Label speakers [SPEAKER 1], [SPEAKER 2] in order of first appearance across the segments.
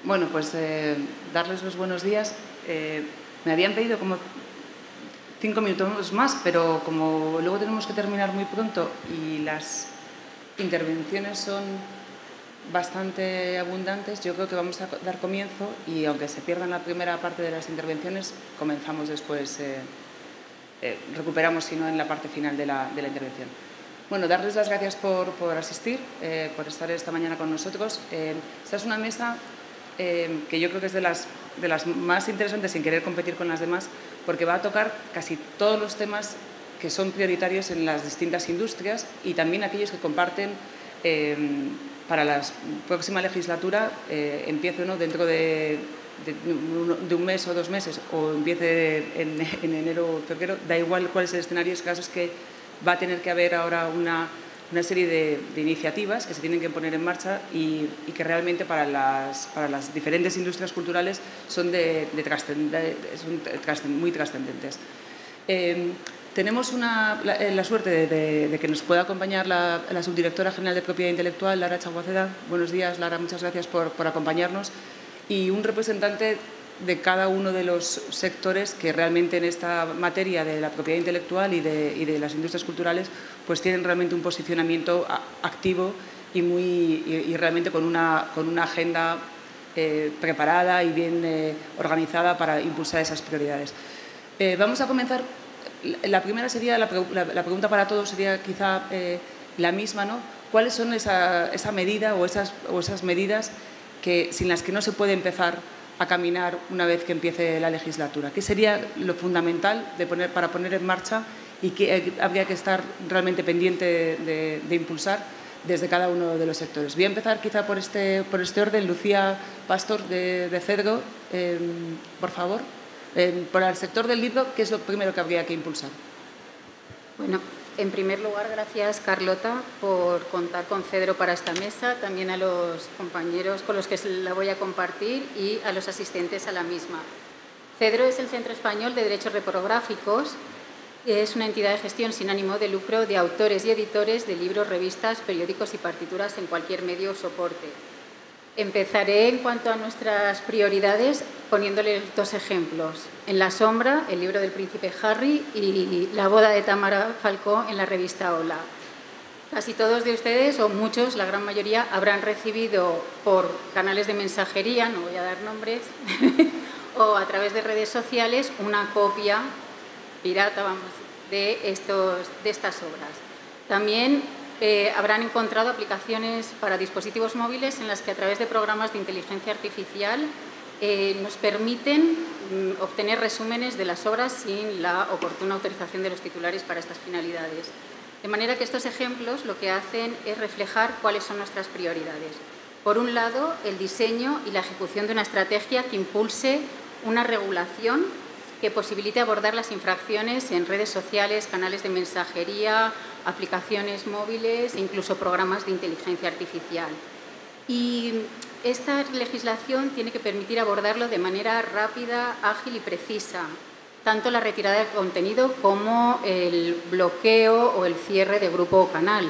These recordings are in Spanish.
[SPEAKER 1] Bueno, pues darles los buenos días. Me habían pedido como 5 minutos más, pero como luego tenemos que terminar muy pronto y las intervenciones son bastante abundantes, yo creo que vamos a dar comienzo y aunque se pierdan la primera parte de las intervenciones, comenzamos después, recuperamos si no en la parte final de la intervención. Bueno, darles las gracias por asistir, por estar esta mañana con nosotros. Esta es una mesa que yo creo que es de las más interesantes sin querer competir con las demás, porque va a tocar casi todos los temas que son prioritarios en las distintas industrias y también aquellos que comparten para la próxima legislatura, empiece ¿no? dentro de un mes o 2 meses o empiece en enero o febrero, da igual cuál es el escenario, es caso es que va a tener que haber ahora una serie de iniciativas que se tienen que poner en marcha y que realmente para las diferentes industrias culturales son muy trascendentes. Tenemos la suerte de que nos pueda acompañar la subdirectora general de Propiedad Intelectual, Lara Chaguaceda. Buenos días, Lara, muchas gracias por acompañarnos. Y un representante de cada uno de los sectores que realmente en esta materia de la propiedad intelectual y de las industrias culturales pues tienen realmente un posicionamiento activo y realmente con una agenda preparada y bien organizada para impulsar esas prioridades. Vamos a comenzar. La primera sería, la pregunta para todos sería quizá la misma, ¿no? ¿Cuáles son esa medida o esas medidas sin las que no se puede empezar a caminar una vez que empiece la legislatura? ¿Qué sería lo fundamental para poner en marcha y que habría que estar realmente pendiente de impulsar desde cada uno de los sectores? Voy a empezar quizá por este orden. Lucía Pastor de Cedro, por favor. Por el sector del libro, ¿qué es lo primero que habría que impulsar?
[SPEAKER 2] Bueno, en primer lugar, gracias, Carlota, por contar con Cedro para esta mesa, también a los compañeros con los que la voy a compartir y a los asistentes a la misma. Cedro es el Centro Español de Derechos Reprográficos, es una entidad de gestión sin ánimo de lucro de autores y editores de libros, revistas, periódicos y partituras en cualquier medio o soporte. Empezaré en cuanto a nuestras prioridades poniéndoles 2 ejemplos. En La sombra, el libro del príncipe Harry, y La boda de Tamara Falcó en la revista Hola. Casi todos de ustedes, o muchos, la gran mayoría, habrán recibido por canales de mensajería, no voy a dar nombres, o a través de redes sociales, una copia pirata, de estas obras. También habrán encontrado aplicaciones para dispositivos móviles en las que a través de programas de inteligencia artificial nos permiten obtener resúmenes de las obras sin la oportuna autorización de los titulares para estas finalidades. De manera que estos ejemplos lo que hacen es reflejar cuáles son nuestras prioridades. Por un lado, el diseño y la ejecución de una estrategia que impulse una regulación que posibilite abordar las infracciones en redes sociales, canales de mensajería, aplicaciones móviles e incluso programas de inteligencia artificial. Y esta legislación tiene que permitir abordarlo de manera rápida, ágil y precisa, tanto la retirada de contenido como el bloqueo o el cierre de grupo o canal.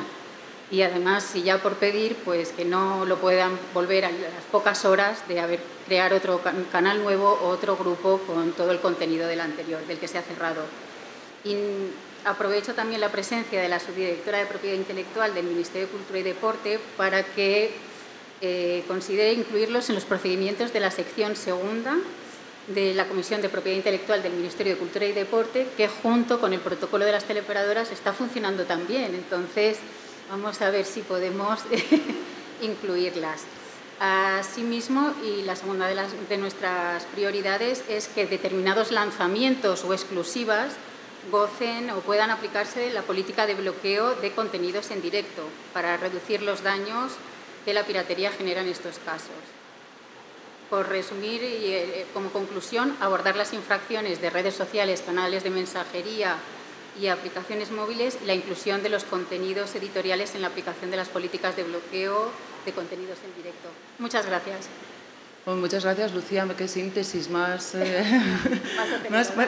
[SPEAKER 2] Y además, si ya por pedir, pues que no lo puedan volver a las pocas horas de crear otro canal nuevo o otro grupo con todo el contenido del anterior, del que se ha cerrado. Y aprovecho también la presencia de la subdirectora de Propiedad Intelectual del Ministerio de Cultura y Deporte para que considere incluirlos en los procedimientos de la sección segunda de la Comisión de Propiedad Intelectual del Ministerio de Cultura y Deporte, que junto con el protocolo de las teleoperadoras está funcionando también. Entonces, vamos a ver si podemos incluirlas. Asimismo, y la segunda de nuestras prioridades es que determinados lanzamientos o exclusivas gocen o puedan aplicarse la política de bloqueo de contenidos en directo para reducir los daños que la piratería genera en estos casos. Por resumir y como conclusión, abordar las infracciones de redes sociales, canales de mensajería y aplicaciones móviles y la inclusión de los contenidos editoriales en la aplicación de las políticas de bloqueo de contenidos en directo. Muchas gracias.
[SPEAKER 1] Bueno, muchas gracias, Lucía. Qué síntesis más...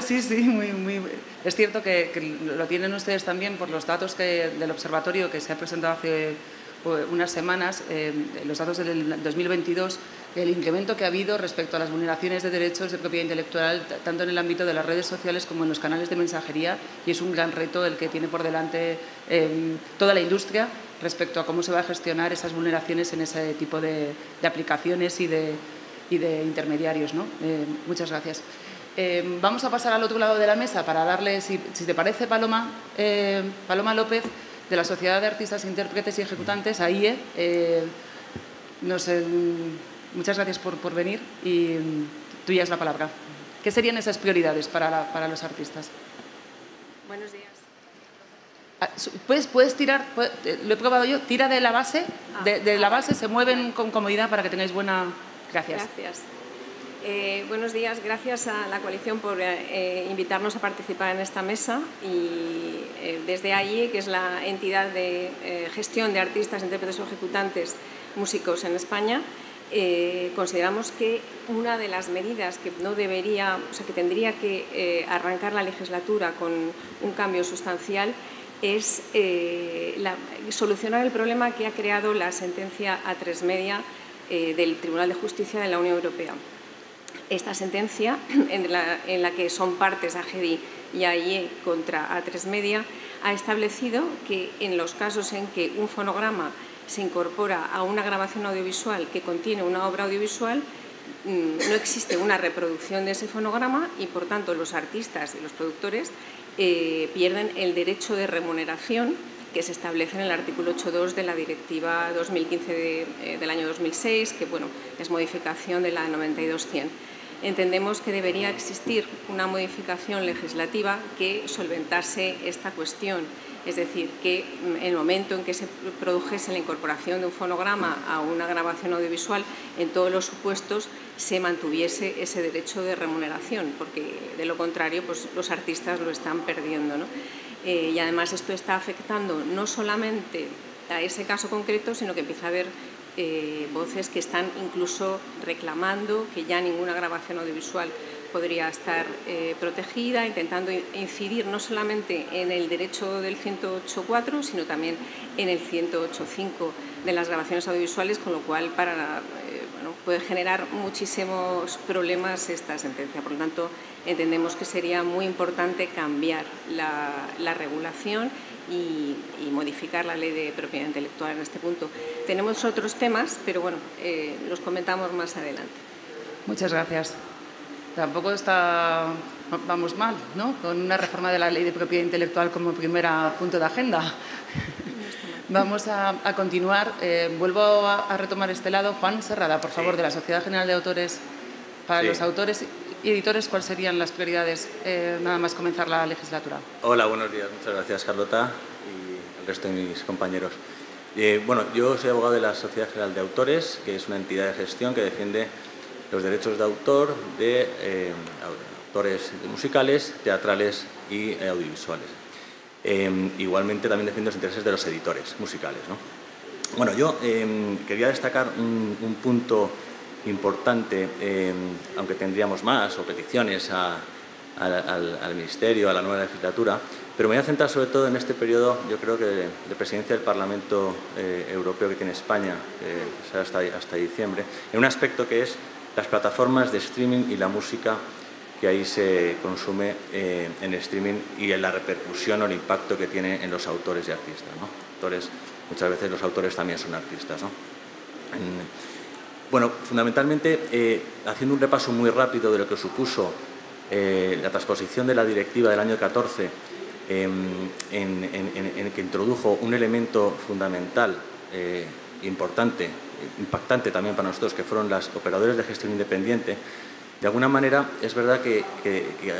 [SPEAKER 1] sí, muy... Es cierto que lo tienen ustedes también por los datos del observatorio que se ha presentado hace unas semanas los datos del 2022, el incremento que ha habido respecto a las vulneraciones de derechos de propiedad intelectual, tanto en el ámbito de las redes sociales como en los canales de mensajería, y es un gran reto el que tiene por delante toda la industria respecto a cómo se va a gestionar esas vulneraciones en ese tipo de aplicaciones y de intermediarios, ¿no? Muchas gracias. Vamos a pasar al otro lado de la mesa para darle, si te parece, Paloma López, de la Sociedad de Artistas, Intérpretes y Ejecutantes, AIE. Muchas gracias por venir y tuya es la palabra. ¿Qué serían esas prioridades para los artistas?
[SPEAKER 3] Buenos días.
[SPEAKER 1] Puedes tirar, lo he probado yo, tira de la base, de la base, se mueven con comodidad para que tengáis buena... Gracias.
[SPEAKER 3] Gracias. Buenos días, gracias a la coalición por invitarnos a participar en esta mesa y desde AIE, que es la entidad de gestión de artistas, intérpretes o ejecutantes músicos en España, consideramos que una de las medidas que no debería, o sea, que tendría que arrancar la legislatura con un cambio sustancial es solucionar el problema que ha creado la sentencia A3 Media del Tribunal de Justicia de la Unión Europea. Esta sentencia, en la que son partes AGEDI y AIE contra A3 Media, ha establecido que en los casos en que un fonograma se incorpora a una grabación audiovisual que contiene una obra audiovisual, no existe una reproducción de ese fonograma y, por tanto, los artistas y los productores pierden el derecho de remuneración que se establece en el artículo 8.2 de la Directiva 2015 del año 2006, que bueno, es modificación de la 92/100. Entendemos que debería existir una modificación legislativa que solventase esta cuestión, es decir, que en el momento en que se produjese la incorporación de un fonograma a una grabación audiovisual, en todos los supuestos se mantuviese ese derecho de remuneración, porque de lo contrario pues, los artistas lo están perdiendo, ¿no? Y además esto está afectando no solamente a ese caso concreto, sino que empieza a haber voces que están incluso reclamando que ya ninguna grabación audiovisual podría estar protegida, intentando incidir no solamente en el derecho del 108.4, sino también en el 108.5 de las grabaciones audiovisuales, con lo cual puede generar muchísimos problemas esta sentencia. Por lo tanto, entendemos que sería muy importante cambiar la regulación y modificar la ley de propiedad intelectual en este punto. Tenemos otros temas, pero bueno, los comentamos más adelante.
[SPEAKER 1] Muchas gracias. Tampoco vamos mal, ¿no?, con una reforma de la ley de propiedad intelectual como primer punto de agenda. Vamos a continuar. Vuelvo a retomar este lado. Juan Serrada, por favor, de la Sociedad General de Autores. Para los autores y editores, ¿cuáles serían las prioridades nada más comenzar la legislatura?
[SPEAKER 4] Hola, buenos días. Muchas gracias, Carlota, y el resto de mis compañeros. Bueno, yo soy abogado de la Sociedad General de Autores, que es una entidad de gestión que defiende los derechos de autor de autores musicales, teatrales y audiovisuales. Igualmente también defiendo los intereses de los editores musicales, ¿no? Bueno, yo quería destacar un punto importante, aunque tendríamos más o peticiones al Ministerio, a la nueva legislatura, pero me voy a centrar sobre todo en este periodo, yo creo que de presidencia del Parlamento Europeo que tiene España, que será hasta diciembre, en un aspecto que es las plataformas de streaming y la música que ahí se consume en streaming y en la repercusión o el impacto que tiene en los autores y artistas, ¿no? Muchas veces los autores también son artistas, ¿no? Bueno, fundamentalmente, haciendo un repaso muy rápido de lo que supuso la transposición de la directiva del año 14, en el que introdujo un elemento fundamental, importante, impactante también para nosotros, que fueron los operadores de gestión independiente. De alguna manera, es verdad que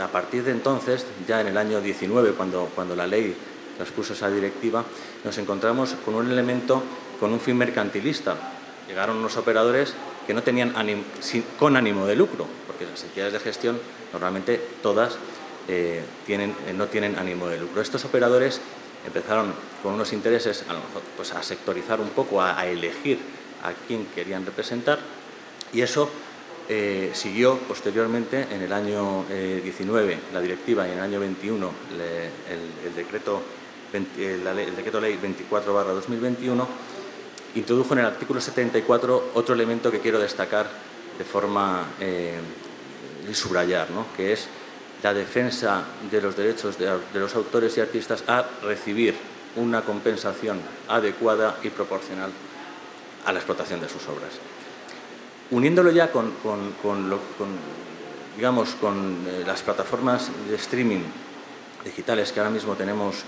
[SPEAKER 4] a partir de entonces, ya en el año 19, cuando la ley transpuso esa directiva, nos encontramos con un elemento, con un fin mercantilista. Llegaron unos operadores que no tenían con ánimo de lucro, porque las entidades de gestión, normalmente todas, no tienen ánimo de lucro. Estos operadores empezaron con unos intereses, a lo mejor, pues, a sectorizar un poco, a elegir a quién querían representar, y eso siguió posteriormente en el año 19 la directiva y en el año 21 el decreto ley 24/2021, introdujo en el artículo 74 otro elemento que quiero destacar de forma y subrayar, ¿no?, que es la defensa de los derechos de los autores y artistas a recibir una compensación adecuada y proporcional a la explotación de sus obras. Uniéndolo ya con las plataformas de streaming digitales que ahora mismo tenemos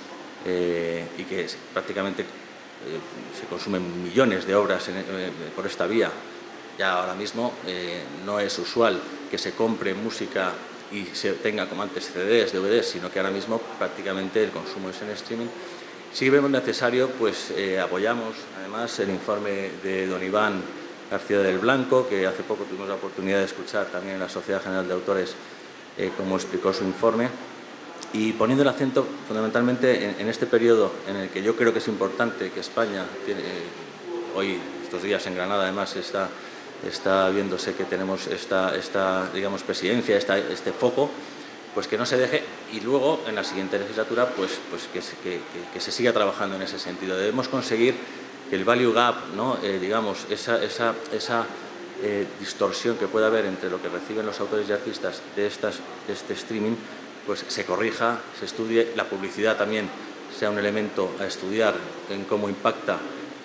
[SPEAKER 4] y que prácticamente se consumen millones de obras por esta vía. Ya ahora mismo no es usual que se compre música y se tenga como antes CDs, DVDs, sino que ahora mismo prácticamente el consumo es en streaming. Si vemos necesario, pues apoyamos además el informe de don Iván García del Blanco, que hace poco tuvimos la oportunidad de escuchar también en la Sociedad General de Autores cómo explicó su informe, y poniendo el acento fundamentalmente en este periodo en el que yo creo que es importante que España tiene, hoy, estos días en Granada además está viéndose que tenemos esta digamos, presidencia, este foco, pues que no se deje, y luego en la siguiente legislatura pues que se siga trabajando en ese sentido. Debemos conseguir que el value gap, ¿no?, digamos, esa distorsión que puede haber entre lo que reciben los autores y artistas de este streaming, pues se corrija, se estudie, la publicidad también sea un elemento a estudiar en cómo impacta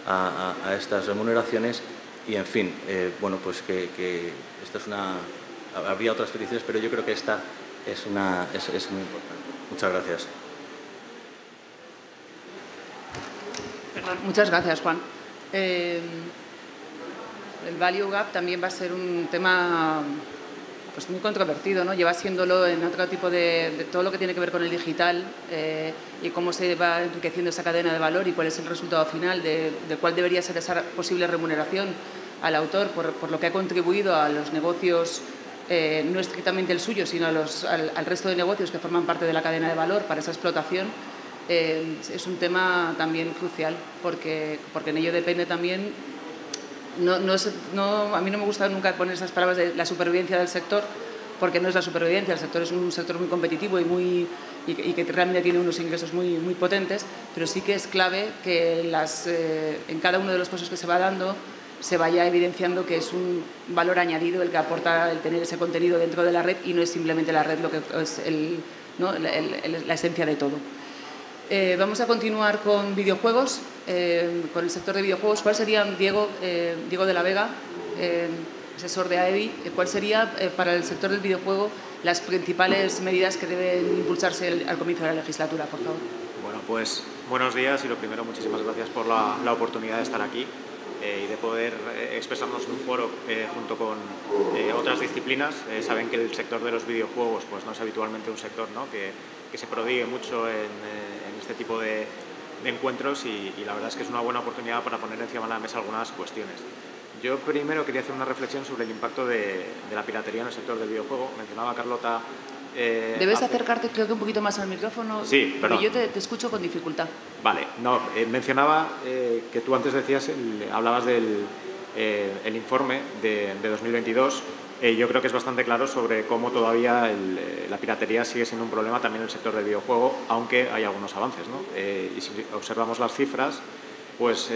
[SPEAKER 4] a estas remuneraciones, y en fin, bueno, pues que esta es una... Habría otras peticiones, pero yo creo que esta es muy importante. Muchas gracias.
[SPEAKER 1] Muchas gracias, Juan. El value gap también va a ser un tema pues muy controvertido, ¿no? Lleva siéndolo en otro tipo de todo lo que tiene que ver con el digital y cómo se va enriqueciendo esa cadena de valor y cuál es el resultado final de cuál debería ser esa posible remuneración al autor por lo que ha contribuido a los negocios, no estrictamente el suyo, sino al resto de negocios que forman parte de la cadena de valor para esa explotación. Es un tema también crucial porque en ello depende también. A mí no me gusta nunca poner esas palabras de la supervivencia del sector, porque no es la supervivencia. El sector es un sector muy competitivo y que realmente tiene unos ingresos muy potentes, pero sí que es clave que en cada uno de los pasos que se va dando se vaya evidenciando que es un valor añadido el que aporta el tener ese contenido dentro de la red, y no es simplemente la red lo que es la esencia de todo. Vamos a continuar con videojuegos, con el sector de videojuegos. ¿Cuál sería, Diego de la Vega, asesor de AEBI, cuál sería para el sector del videojuego las principales medidas que deben impulsarse al comienzo de la legislatura, por favor?
[SPEAKER 5] Bueno, pues buenos días, y lo primero, muchísimas gracias por la oportunidad de estar aquí y de poder expresarnos en un foro junto con otras disciplinas. Saben que el sector de los videojuegos pues no es habitualmente un sector, ¿no?, que se prodigue mucho en este tipo de encuentros, y la verdad es que es una buena oportunidad para poner encima de la mesa algunas cuestiones. Yo primero quería hacer una reflexión sobre el impacto de la piratería en el sector del videojuego. Mencionaba Carlota...
[SPEAKER 1] Debes acercarte, creo que un poquito más al micrófono.
[SPEAKER 5] Sí, perdón.
[SPEAKER 1] Porque yo te escucho con dificultad.
[SPEAKER 5] Vale, no, mencionaba que tú antes decías, hablabas del informe de 2022. Yo creo que es bastante claro sobre cómo todavía la piratería sigue siendo un problema también en el sector del videojuego, aunque hay algunos avances, ¿no? Y si observamos las cifras, pues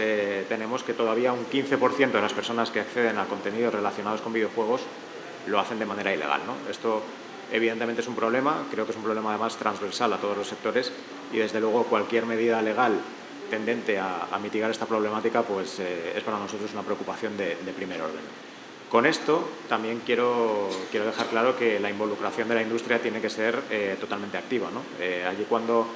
[SPEAKER 5] tenemos que todavía un 15% de las personas que acceden a contenidos relacionados con videojuegos lo hacen de manera ilegal, ¿no? Esto evidentemente es un problema, creo que es un problema además transversal a todos los sectores, y desde luego cualquier medida legal tendente a mitigar esta problemática pues es para nosotros una preocupación de primer orden. Con esto también quiero dejar claro que la involucración de la industria tiene que ser totalmente activa, ¿no? Allí cuando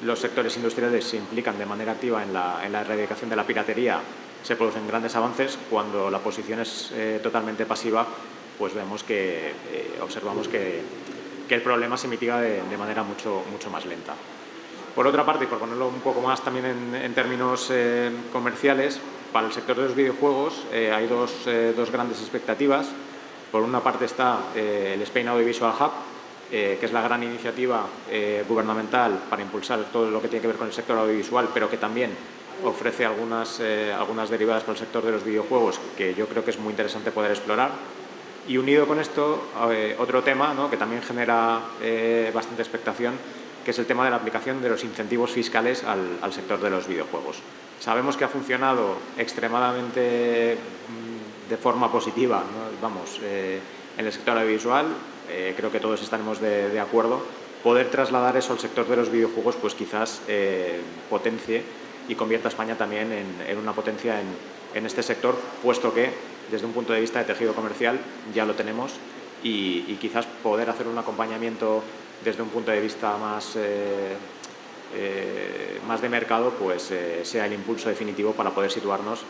[SPEAKER 5] los sectores industriales se implican de manera activa en la erradicación de la piratería, se producen grandes avances. Cuando la posición es totalmente pasiva, pues vemos observamos que el problema se mitiga de manera mucho más lenta. Por otra parte, y por ponerlo un poco más también en términos comerciales, para el sector de los videojuegos hay dos grandes expectativas. Por una parte está el Spain Audiovisual Hub, que es la gran iniciativa gubernamental para impulsar todo lo que tiene que ver con el sector audiovisual, pero que también ofrece algunas derivadas para el sector de los videojuegos que yo creo que es muy interesante poder explorar. Y unido con esto, otro tema, ¿no?, que también genera bastante expectación, que es el tema de la aplicación de los incentivos fiscales al sector de los videojuegos. Sabemos que ha funcionado extremadamente de forma positiva, ¿no? Vamos, en el sector audiovisual, creo que todos estaremos de acuerdo. Poder trasladar eso al sector de los videojuegos, pues quizás potencie y convierta a España también en una potencia en este sector, puesto que desde un punto de vista de tejido comercial ya lo tenemos y quizás poder hacer un acompañamiento desde un punto de vista más de mercado, pues sea el impulso definitivo para poder situarnos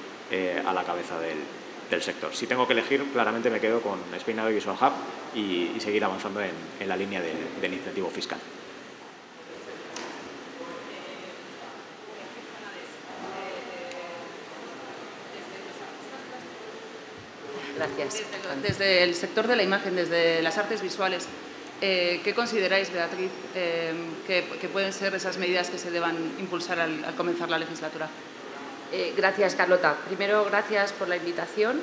[SPEAKER 5] a la cabeza del sector. Si tengo que elegir, claramente me quedo con Spain Audiovisual Hub y seguir avanzando en la línea del incentivo fiscal.
[SPEAKER 2] Gracias.
[SPEAKER 1] Desde el sector de la imagen, desde las artes visuales, ¿qué consideráis, Beatriz, que pueden ser esas medidas que se deban impulsar al comenzar la legislatura?
[SPEAKER 6] Gracias, Carlota. Primero, gracias por la invitación.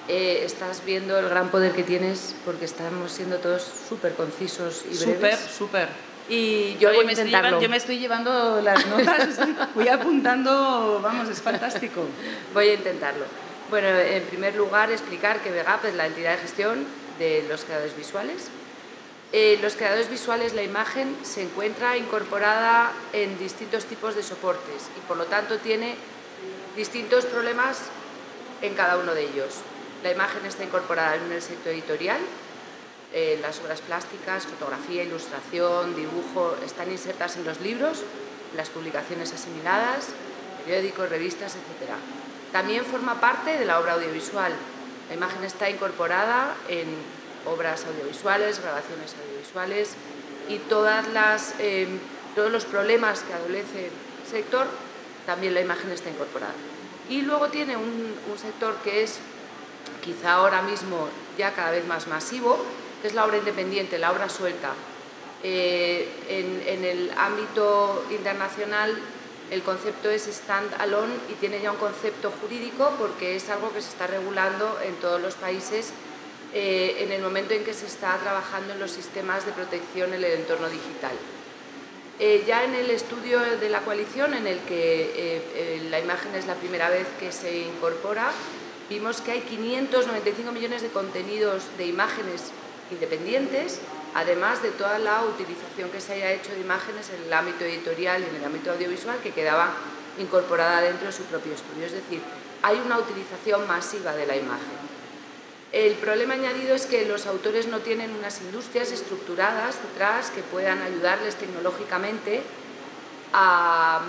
[SPEAKER 6] Estás viendo el gran poder que tienes porque estamos siendo todos súper concisos y breves.
[SPEAKER 1] Súper.
[SPEAKER 6] Y yo voy a intentarlo.
[SPEAKER 1] Yo me estoy llevando las notas, voy apuntando, vamos, es fantástico.
[SPEAKER 6] Voy a intentarlo. Bueno, en primer lugar, explicar que VEGAP es la entidad de gestión de los creadores visuales. Los creadores visuales, la imagen se encuentra incorporada en distintos tipos de soportes y por lo tanto tiene distintos problemas en cada uno de ellos. La imagen está incorporada en el sector editorial, las obras plásticas, fotografía, ilustración, dibujo, están insertas en los libros, las publicaciones asimiladas, periódicos, revistas, etc. También forma parte de la obra audiovisual. La imagen está incorporada en obras audiovisuales, grabaciones audiovisuales y todos los problemas que adolece el sector, también la imagen está incorporada. Y luego tiene un sector que es quizá ahora mismo ya cada vez más masivo, que es la obra independiente, la obra suelta. En el ámbito internacional el concepto es stand-alone y tiene ya un concepto jurídico porque es algo que se está regulando en todos los países en el momento en que se está trabajando en los sistemas de protección en el entorno digital. Ya en el estudio de la coalición, en el que la imagen es la primera vez que se incorpora, vimos que hay 595 millones de contenidos de imágenes independientes, además de toda la utilización que se haya hecho de imágenes en el ámbito editorial y en el ámbito audiovisual que quedaba incorporada dentro de su propio estudio. Es decir, hay una utilización masiva de la imagen. El problema añadido es que los autores no tienen unas industrias estructuradas detrás que puedan ayudarles tecnológicamente a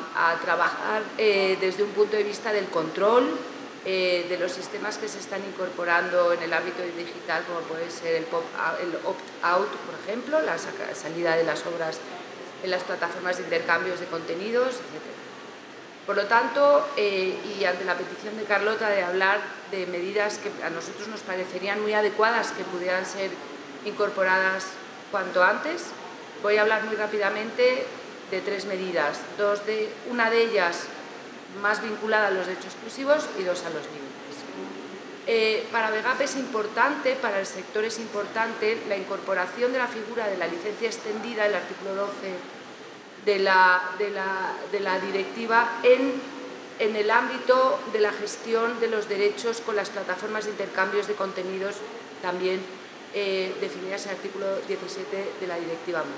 [SPEAKER 6] trabajar desde un punto de vista del control de los sistemas que se están incorporando en el ámbito digital, como puede ser el opt-out, por ejemplo, la salida de las obras en las plataformas de intercambios de contenidos, etc. Por lo tanto, y ante la petición de Carlota de hablar de medidas que a nosotros nos parecerían muy adecuadas que pudieran ser incorporadas cuanto antes, voy a hablar muy rápidamente de tres medidas. Una de ellas más vinculada a los derechos exclusivos y dos a los límites. Para VEGAP es importante, para el sector es importante la incorporación de la figura de la licencia extendida, el artículo 12 de la directiva en el ámbito de la gestión de los derechos con las plataformas de intercambios de contenidos también definidas en el artículo 17 de la directiva MON.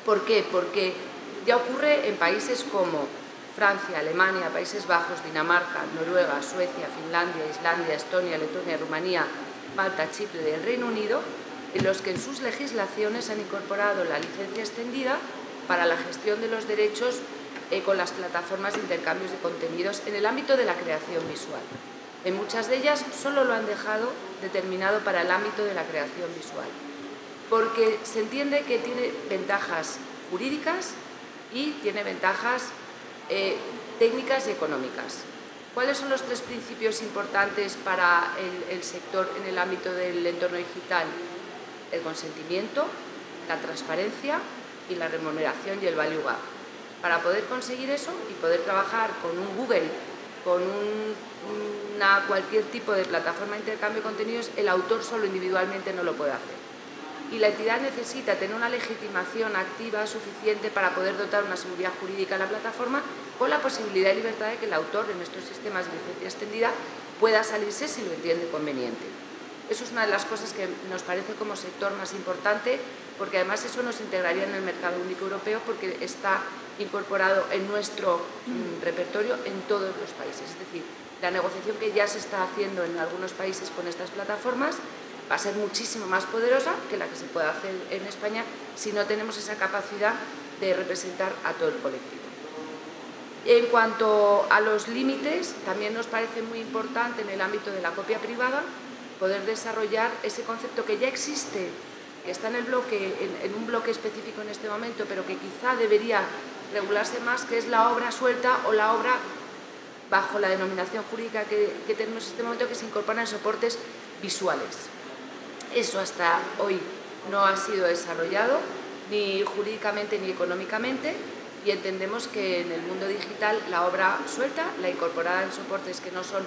[SPEAKER 6] ¿Por qué? Porque ya ocurre en países como Francia, Alemania, Países Bajos, Dinamarca, Noruega, Suecia, Finlandia, Islandia, Estonia, Letonia, Rumanía, Malta, Chipre y el Reino Unido, en los que en sus legislaciones han incorporado la licencia extendida para la gestión de los derechos con las plataformas de intercambios de contenidos en el ámbito de la creación visual. En muchas de ellas solo lo han dejado determinado para el ámbito de la creación visual, porque se entiende que tiene ventajas jurídicas y tiene ventajas técnicas y económicas. ¿Cuáles son los tres principios importantes para el sector en el ámbito del entorno digital? El consentimiento, la transparencia y la remuneración y el value gap. Para poder conseguir eso y poder trabajar con un Google, con cualquier tipo de plataforma de intercambio de contenidos, el autor solo individualmente no lo puede hacer. y la entidad necesita tener una legitimación activa suficiente para poder dotar una seguridad jurídica a la plataforma, con la posibilidad y libertad de que el autor en estos sistemas de licencia extendida pueda salirse si lo entiende conveniente. Eso es una de las cosas que nos parece como sector más importante, porque además eso nos integraría en el mercado único europeo, porque está incorporado en nuestro repertorio en todos los países. Es decir, la negociación que ya se está haciendo en algunos países con estas plataformas va a ser muchísimo más poderosa que la que se puede hacer en España si no tenemos esa capacidad de representar a todo el colectivo. En cuanto a los límites, también nos parece muy importante en el ámbito de la copia privada poder desarrollar ese concepto que ya existe, que está en el bloque, en un bloque específico en este momento, pero que quizá debería regularse más, que es la obra suelta o la obra bajo la denominación jurídica que tenemos en este momento, que se incorporan en soportes visuales. Eso hasta hoy no ha sido desarrollado, ni jurídicamente ni económicamente, y entendemos que en el mundo digital la obra suelta, la incorporada en soportes que no son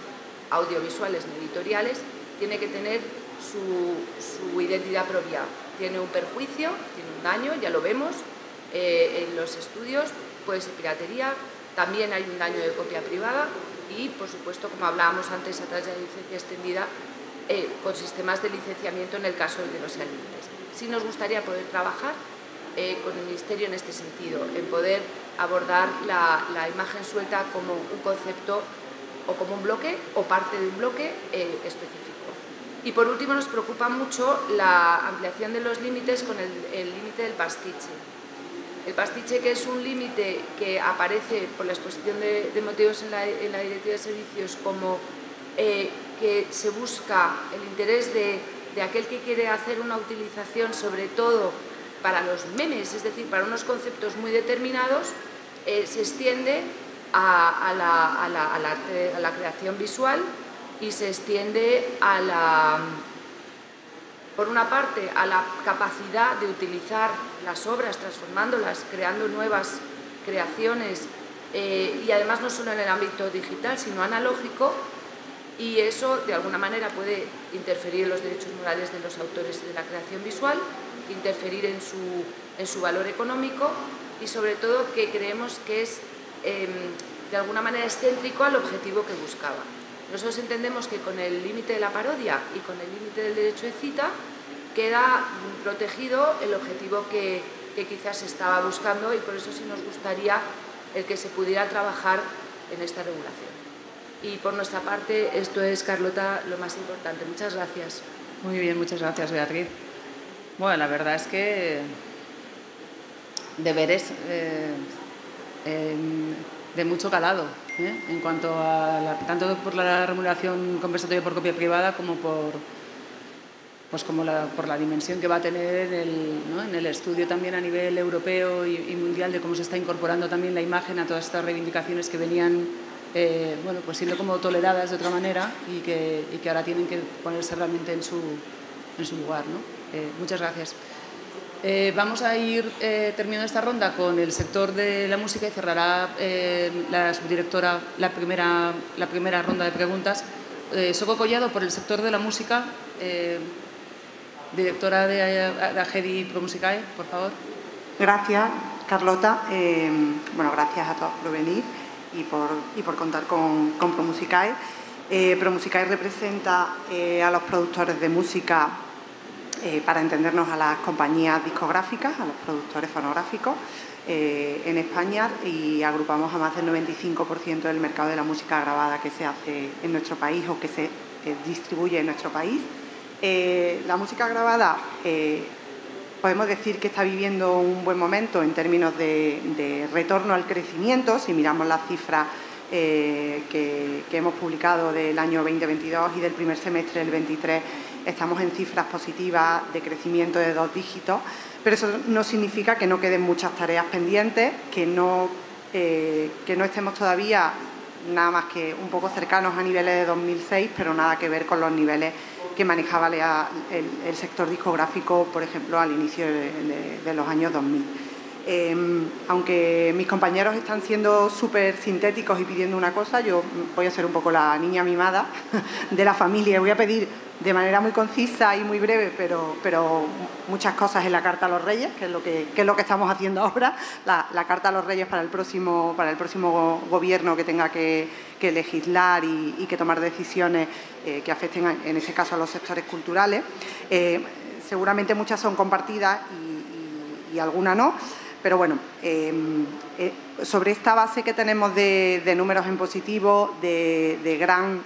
[SPEAKER 6] audiovisuales ni editoriales, tiene que tener su identidad propia. Tiene un perjuicio, tiene un daño, ya lo vemos en los estudios, puede ser piratería, también hay un daño de copia privada y, por supuesto, como hablábamos antes, a través de la licencia extendida, con sistemas de licenciamiento en el caso de que no sean límites. Sí nos gustaría poder trabajar con el Ministerio en este sentido, en poder abordar la imagen suelta como un concepto o como un bloque o parte de un bloque específico. Y por último nos preocupa mucho la ampliación de los límites con el límite del pastiche. El pastiche, que es un límite que aparece por la exposición de motivos en la Directiva de Servicios como que se busca el interés de aquel que quiere hacer una utilización sobre todo para los memes, es decir, para unos conceptos muy determinados, se extiende a la creación visual y se extiende por una parte, a la capacidad de utilizar las obras, transformándolas, creando nuevas creaciones, y además no solo en el ámbito digital, sino analógico, y eso de alguna manera puede interferir en los derechos morales de los autores de la creación visual, interferir en su valor económico y sobre todo que creemos que es de alguna manera excéntrico al objetivo que buscaba. Nosotros entendemos que con el límite de la parodia y con el límite del derecho de cita queda protegido el objetivo que quizás se estaba buscando, y por eso sí nos gustaría el que se pudiera trabajar en esta regulación. Y por nuestra parte, esto es, Carlota, lo más importante. Muchas gracias.
[SPEAKER 1] Muy bien, muchas gracias, Beatriz. Bueno, la verdad es que deberes de mucho calado, en cuanto a tanto por la remuneración compensatoria por copia privada como por la dimensión que va a tener en el estudio también a nivel europeo y mundial de cómo se está incorporando también la imagen a todas estas reivindicaciones que venían pues siendo como toleradas de otra manera y que ahora tienen que ponerse realmente en su lugar, ¿no? Muchas gracias. Vamos a ir terminando esta ronda con el sector de la música y cerrará la subdirectora la primera ronda de preguntas. Soko Collado, por el sector de la música, directora de AGEDI Promusicae, por favor.
[SPEAKER 7] Gracias, Carlota. Bueno, gracias a todos por venir y por contar con Promusicae. Promusicae representa a los productores de música, para entendernos, a las compañías discográficas, a los productores fonográficos en España, y agrupamos a más del 95% del mercado de la música grabada que se hace en nuestro país o que se distribuye en nuestro país. La música grabada podemos decir que está viviendo un buen momento en términos de retorno al crecimiento. Si miramos las cifras que hemos publicado del año 2022 y del primer semestre del 23, estamos en cifras positivas de crecimiento de 2 dígitos, pero eso no significa que no queden muchas tareas pendientes, que no estemos todavía nada más que un poco cercanos a niveles de 2006, pero nada que ver con los niveles que manejaba el sector discográfico, por ejemplo, al inicio de los años 2000. Aunque mis compañeros están siendo súper sintéticos y pidiendo una cosa, yo voy a ser un poco la niña mimada de la familia. Voy a pedir de manera muy concisa y muy breve, pero muchas cosas en la Carta a los Reyes, que es lo que estamos haciendo ahora, la Carta a los Reyes para el próximo gobierno que tenga que legislar y que tomar decisiones que afecten, en este caso, a los sectores culturales. Seguramente muchas son compartidas y algunas no. Pero bueno, sobre esta base que tenemos de números en positivo, de gran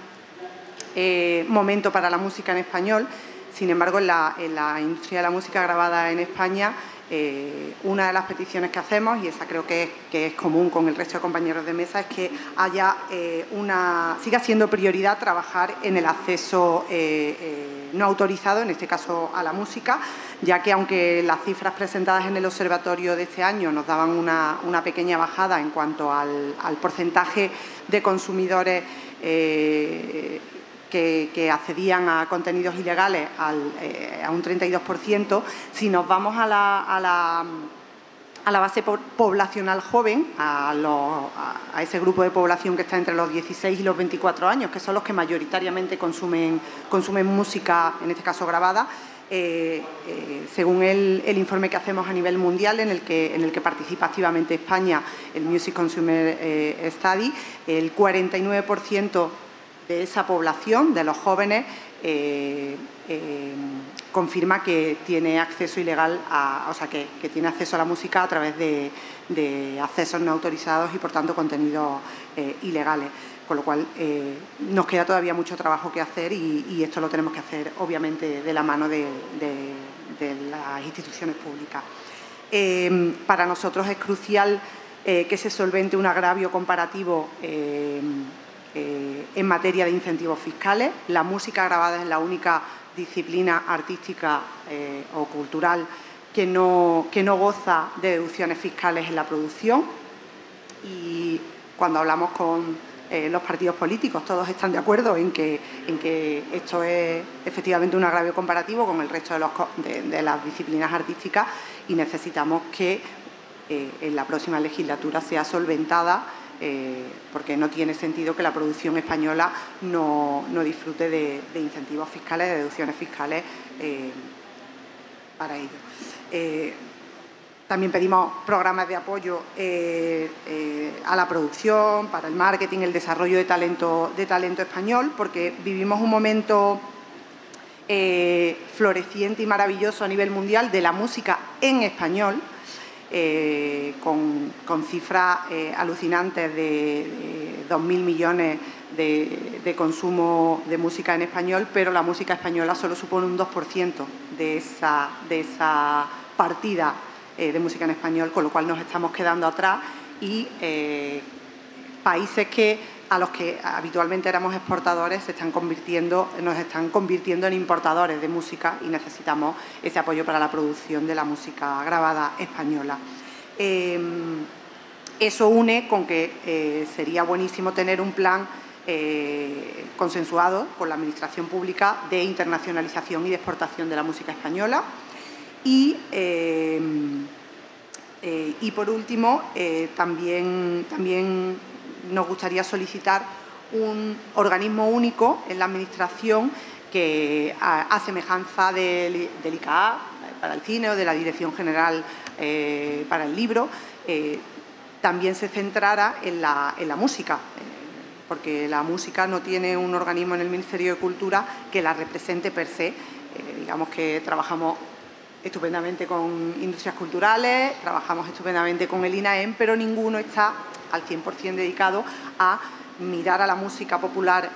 [SPEAKER 7] momento para la música en español, sin embargo, en la industria de la música grabada en España, una de las peticiones que hacemos, y esa creo que es común con el resto de compañeros de mesa, es que siga siendo prioridad trabajar en el acceso no autorizado, en este caso a la música, ya que aunque las cifras presentadas en el observatorio de este año nos daban una pequeña bajada en cuanto al porcentaje de consumidores que accedían a contenidos ilegales a un 32%, si nos vamos a la base poblacional joven, a ese grupo de población que está entre los 16 y los 24 años, que son los que mayoritariamente consumen música, en este caso grabada, según el informe que hacemos a nivel mundial, en el que participa activamente España, el Music Consumer Study, el 49% de esa población, de los jóvenes, confirma que tiene acceso ilegal, que tiene acceso a la música a través de accesos no autorizados y, por tanto, contenidos ilegales. Con lo cual, nos queda todavía mucho trabajo que hacer y esto lo tenemos que hacer, obviamente, de la mano de las instituciones públicas. Para nosotros es crucial que se solvente un agravio comparativo en materia de incentivos fiscales. La música grabada es la única disciplina artística o cultural que no goza de deducciones fiscales en la producción, y cuando hablamos con los partidos políticos todos están de acuerdo en que esto es efectivamente un agravio comparativo con el resto de las disciplinas artísticas, y necesitamos que en la próxima legislatura sea solventada, porque no tiene sentido que la producción española no disfrute de incentivos fiscales, de deducciones fiscales para ello. También pedimos programas de apoyo a la producción, para el marketing, el desarrollo de talento español, porque vivimos un momento floreciente y maravilloso a nivel mundial de la música en español, con cifras alucinantes de 2.000 millones de consumo de música en español, pero la música española solo supone un 2% de esa partida de música en español, con lo cual nos estamos quedando atrás, y países a los que habitualmente éramos exportadores nos están convirtiendo en importadores de música, y necesitamos ese apoyo para la producción de la música grabada española. Eso une con que sería buenísimo tener un plan consensuado con la Administración Pública de internacionalización y de exportación de la música española. Y por último, también nos gustaría solicitar un organismo único en la Administración que, a semejanza del ICAA para el cine o de la Dirección General para el libro, también se centrara en la música, porque la música no tiene un organismo en el Ministerio de Cultura que la represente per se. Digamos que trabajamos estupendamente con industrias culturales, trabajamos estupendamente con el INAEM, pero ninguno está al 100% dedicado a mirar a la música popular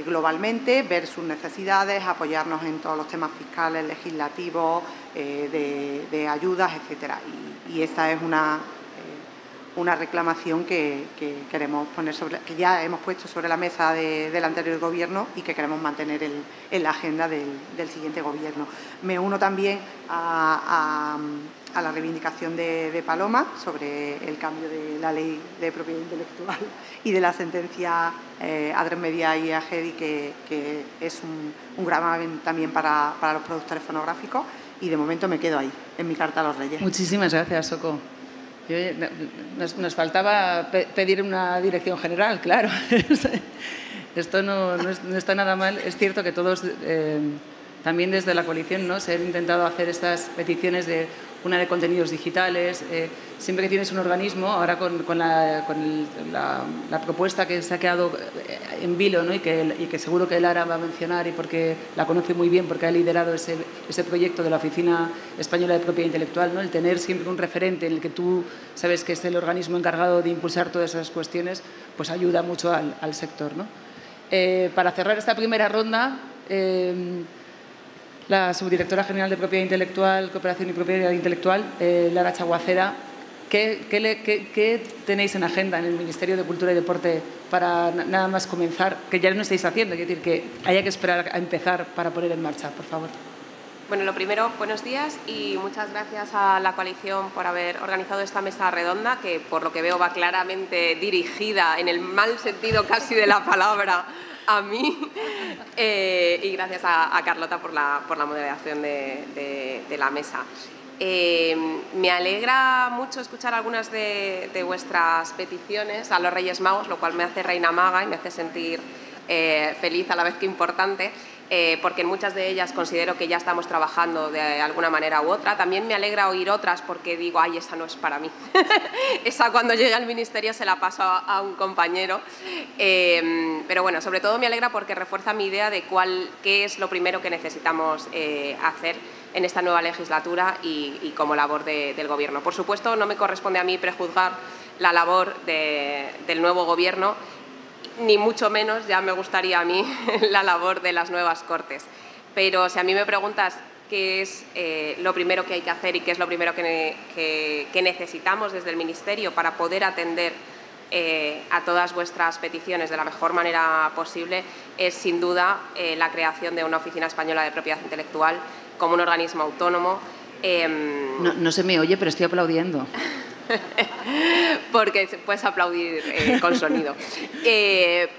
[SPEAKER 7] globalmente, ver sus necesidades, apoyarnos en todos los temas fiscales, legislativos, de ayudas, etcétera. Y esa es una reclamación que queremos poner que ya hemos puesto sobre la mesa del anterior gobierno y que queremos mantener en la agenda del siguiente gobierno. Me uno también a la reivindicación de Paloma sobre el cambio de la ley de propiedad intelectual y de la sentencia Adres Media y Agedi, que es un gravamen también para los productores fonográficos, y de momento me quedo ahí, en mi carta a los Reyes.
[SPEAKER 1] Muchísimas gracias, Soco. Nos faltaba pedir una dirección general, claro. Esto no está nada mal. Es cierto que todos, también desde la coalición, ¿no?, se han intentado hacer estas peticiones de una de contenidos digitales. Siempre que tienes un organismo, ahora con la propuesta que se ha quedado en vilo, ¿no?, y que seguro que Lara va a mencionar, y porque la conoce muy bien, porque ha liderado ese proyecto de la Oficina Española de Propiedad Intelectual, ¿no?, el tener siempre un referente en el que tú sabes que es el organismo encargado de impulsar todas esas cuestiones, pues ayuda mucho al sector, ¿no? Para cerrar esta primera ronda, la Subdirectora General de Propiedad Intelectual, Cooperación y Propiedad Intelectual, Lara Chaguacera, ¿qué tenéis en agenda en el Ministerio de Cultura y Deporte para nada más comenzar? Que ya no estáis haciendo, es decir, que haya que esperar a empezar para poner en marcha, por favor.
[SPEAKER 8] Bueno, lo primero, buenos días y muchas gracias a la coalición por haber organizado esta mesa redonda, que por lo que veo va claramente dirigida, en el mal sentido casi de la palabra, a mí, y gracias a Carlota por la moderación de la mesa. Me alegra mucho escuchar algunas de vuestras peticiones a los Reyes Magos, lo cual me hace reina maga y me hace sentir feliz a la vez que importante, porque en muchas de ellas considero que ya estamos trabajando de alguna manera u otra. También me alegra oír otras porque digo, ay, esa no es para mí. Esa cuando llegue al ministerio se la paso a un compañero. Pero bueno, sobre todo me alegra porque refuerza mi idea de qué es lo primero que necesitamos hacer en esta nueva legislatura y como labor del Gobierno. Por supuesto, no me corresponde a mí prejuzgar la labor del nuevo Gobierno, ni mucho menos, ya me gustaría a mí, la labor de las nuevas Cortes. Pero si a mí me preguntas qué es lo primero que hay que hacer y qué es lo primero que necesitamos desde el Ministerio para poder atender a todas vuestras peticiones de la mejor manera posible, es sin duda la creación de una Oficina Española de Propiedad Intelectual como un organismo autónomo.
[SPEAKER 1] No se me oye, pero estoy aplaudiendo.
[SPEAKER 8] Porque puedes aplaudir con sonido.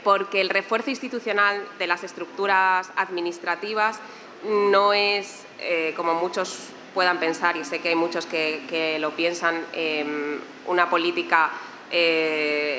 [SPEAKER 8] Porque el refuerzo institucional de las estructuras administrativas no es, como muchos puedan pensar, y sé que hay muchos que lo piensan, una política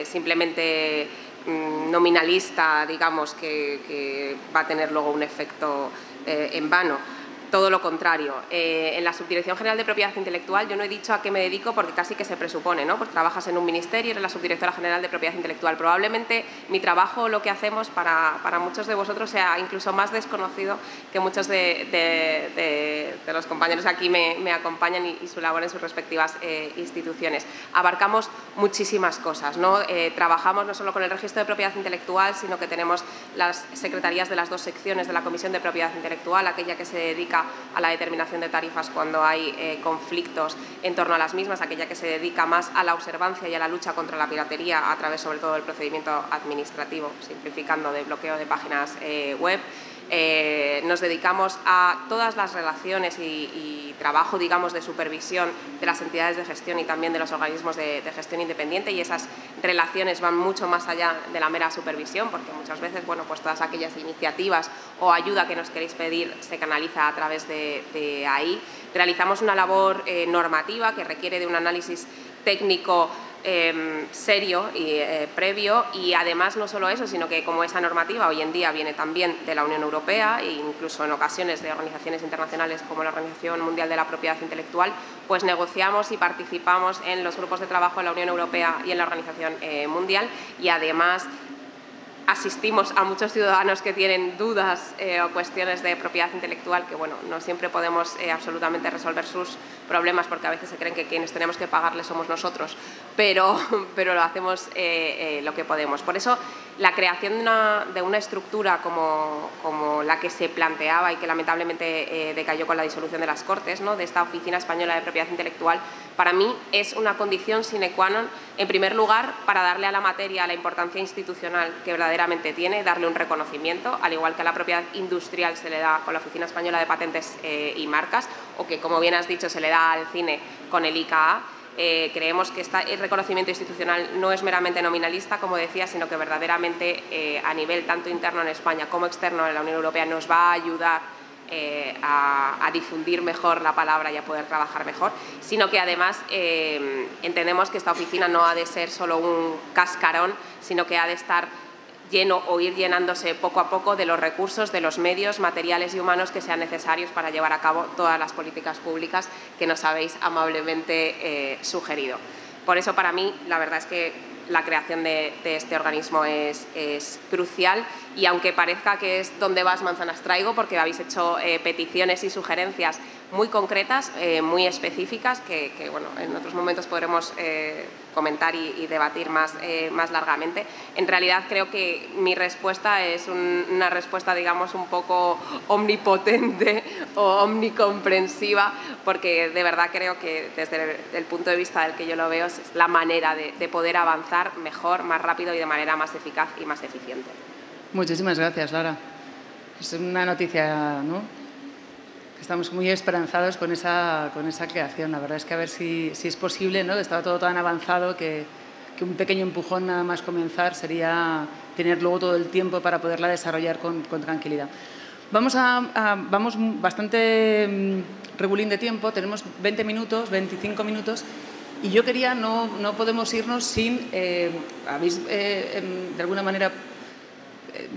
[SPEAKER 8] simplemente nominalista, digamos, que va a tener luego un efecto en vano. Todo lo contrario. En la Subdirección General de Propiedad Intelectual yo no he dicho a qué me dedico porque casi que se presupone, ¿no? Porque trabajas en un ministerio, eres la Subdirectora General de Propiedad Intelectual. Probablemente mi trabajo, lo que hacemos para muchos de vosotros, sea incluso más desconocido que muchos de los compañeros que aquí me acompañan y su labor en sus respectivas instituciones. Abarcamos muchísimas cosas, ¿no? Trabajamos no solo con el registro de propiedad intelectual, sino que tenemos las secretarías de las dos secciones de la Comisión de Propiedad Intelectual, aquella que se dedica a la determinación de tarifas cuando hay conflictos en torno a las mismas, aquella que se dedica más a la observancia y a la lucha contra la piratería a través sobre todo del procedimiento administrativo, simplificando, de bloqueo de páginas web. Nos dedicamos a todas las relaciones y trabajo, digamos, de supervisión de las entidades de gestión y también de los organismos de gestión independiente, y esas relaciones van mucho más allá de la mera supervisión, porque muchas veces, bueno, pues todas aquellas iniciativas o ayuda que nos queréis pedir se canaliza a través de ahí. Realizamos una labor normativa que requiere de un análisis técnico serio y previo, y además no solo eso, sino que como esa normativa hoy en día viene también de la Unión Europea e incluso en ocasiones de organizaciones internacionales como la Organización Mundial de la Propiedad Intelectual, pues negociamos y participamos en los grupos de trabajo de la Unión Europea y en la Organización Mundial, y además asistimos a muchos ciudadanos que tienen dudas o cuestiones de propiedad intelectual que, bueno, no siempre podemos absolutamente resolver sus problemas, porque a veces se creen que quienes tenemos que pagarles somos nosotros, pero lo hacemos lo que podemos. Por eso, la creación de una estructura como la que se planteaba y que lamentablemente decayó con la disolución de las Cortes, ¿no?, de esta Oficina Española de Propiedad Intelectual, para mí es una condición sine qua non, en primer lugar, para darle a la materia la importancia institucional que verdaderamente tiene, darle un reconocimiento, al igual que a la propiedad industrial se le da con la Oficina Española de Patentes y Marcas, o que, como bien has dicho, se le da al cine con el ICA. Creemos que el reconocimiento institucional no es meramente nominalista, como decía, sino que verdaderamente a nivel tanto interno en España como externo en la Unión Europea nos va a ayudar a difundir mejor la palabra y a poder trabajar mejor, sino que además entendemos que esta oficina no ha de ser solo un cascarón, sino que ha de estar lleno o ir llenándose poco a poco de los recursos, de los medios materiales y humanos que sean necesarios para llevar a cabo todas las políticas públicas que nos habéis amablemente sugerido. Por eso, para mí, la verdad es que la creación de este organismo es crucial, y aunque parezca que es donde vas manzanas traigo, porque habéis hecho peticiones y sugerencias muy concretas, muy específicas, que bueno, en otros momentos podremos comentar y debatir más largamente. En realidad creo que mi respuesta es una respuesta, digamos, un poco omnipotente o omnicomprensiva, porque de verdad creo que desde el punto de vista del que yo lo veo es la manera de poder avanzar mejor, más rápido y de manera más eficaz y más eficiente.
[SPEAKER 1] Muchísimas gracias, Lara. Es una noticia, ¿no? Estamos muy esperanzados con esa creación. La verdad es que a ver si es posible, ¿no? Estaba todo tan avanzado que un pequeño empujón nada más comenzar sería tener luego todo el tiempo para poderla desarrollar con tranquilidad. Vamos bastante regulín de tiempo, tenemos 20 minutos, 25 minutos, y yo quería, no podemos irnos sin, habéis de alguna manera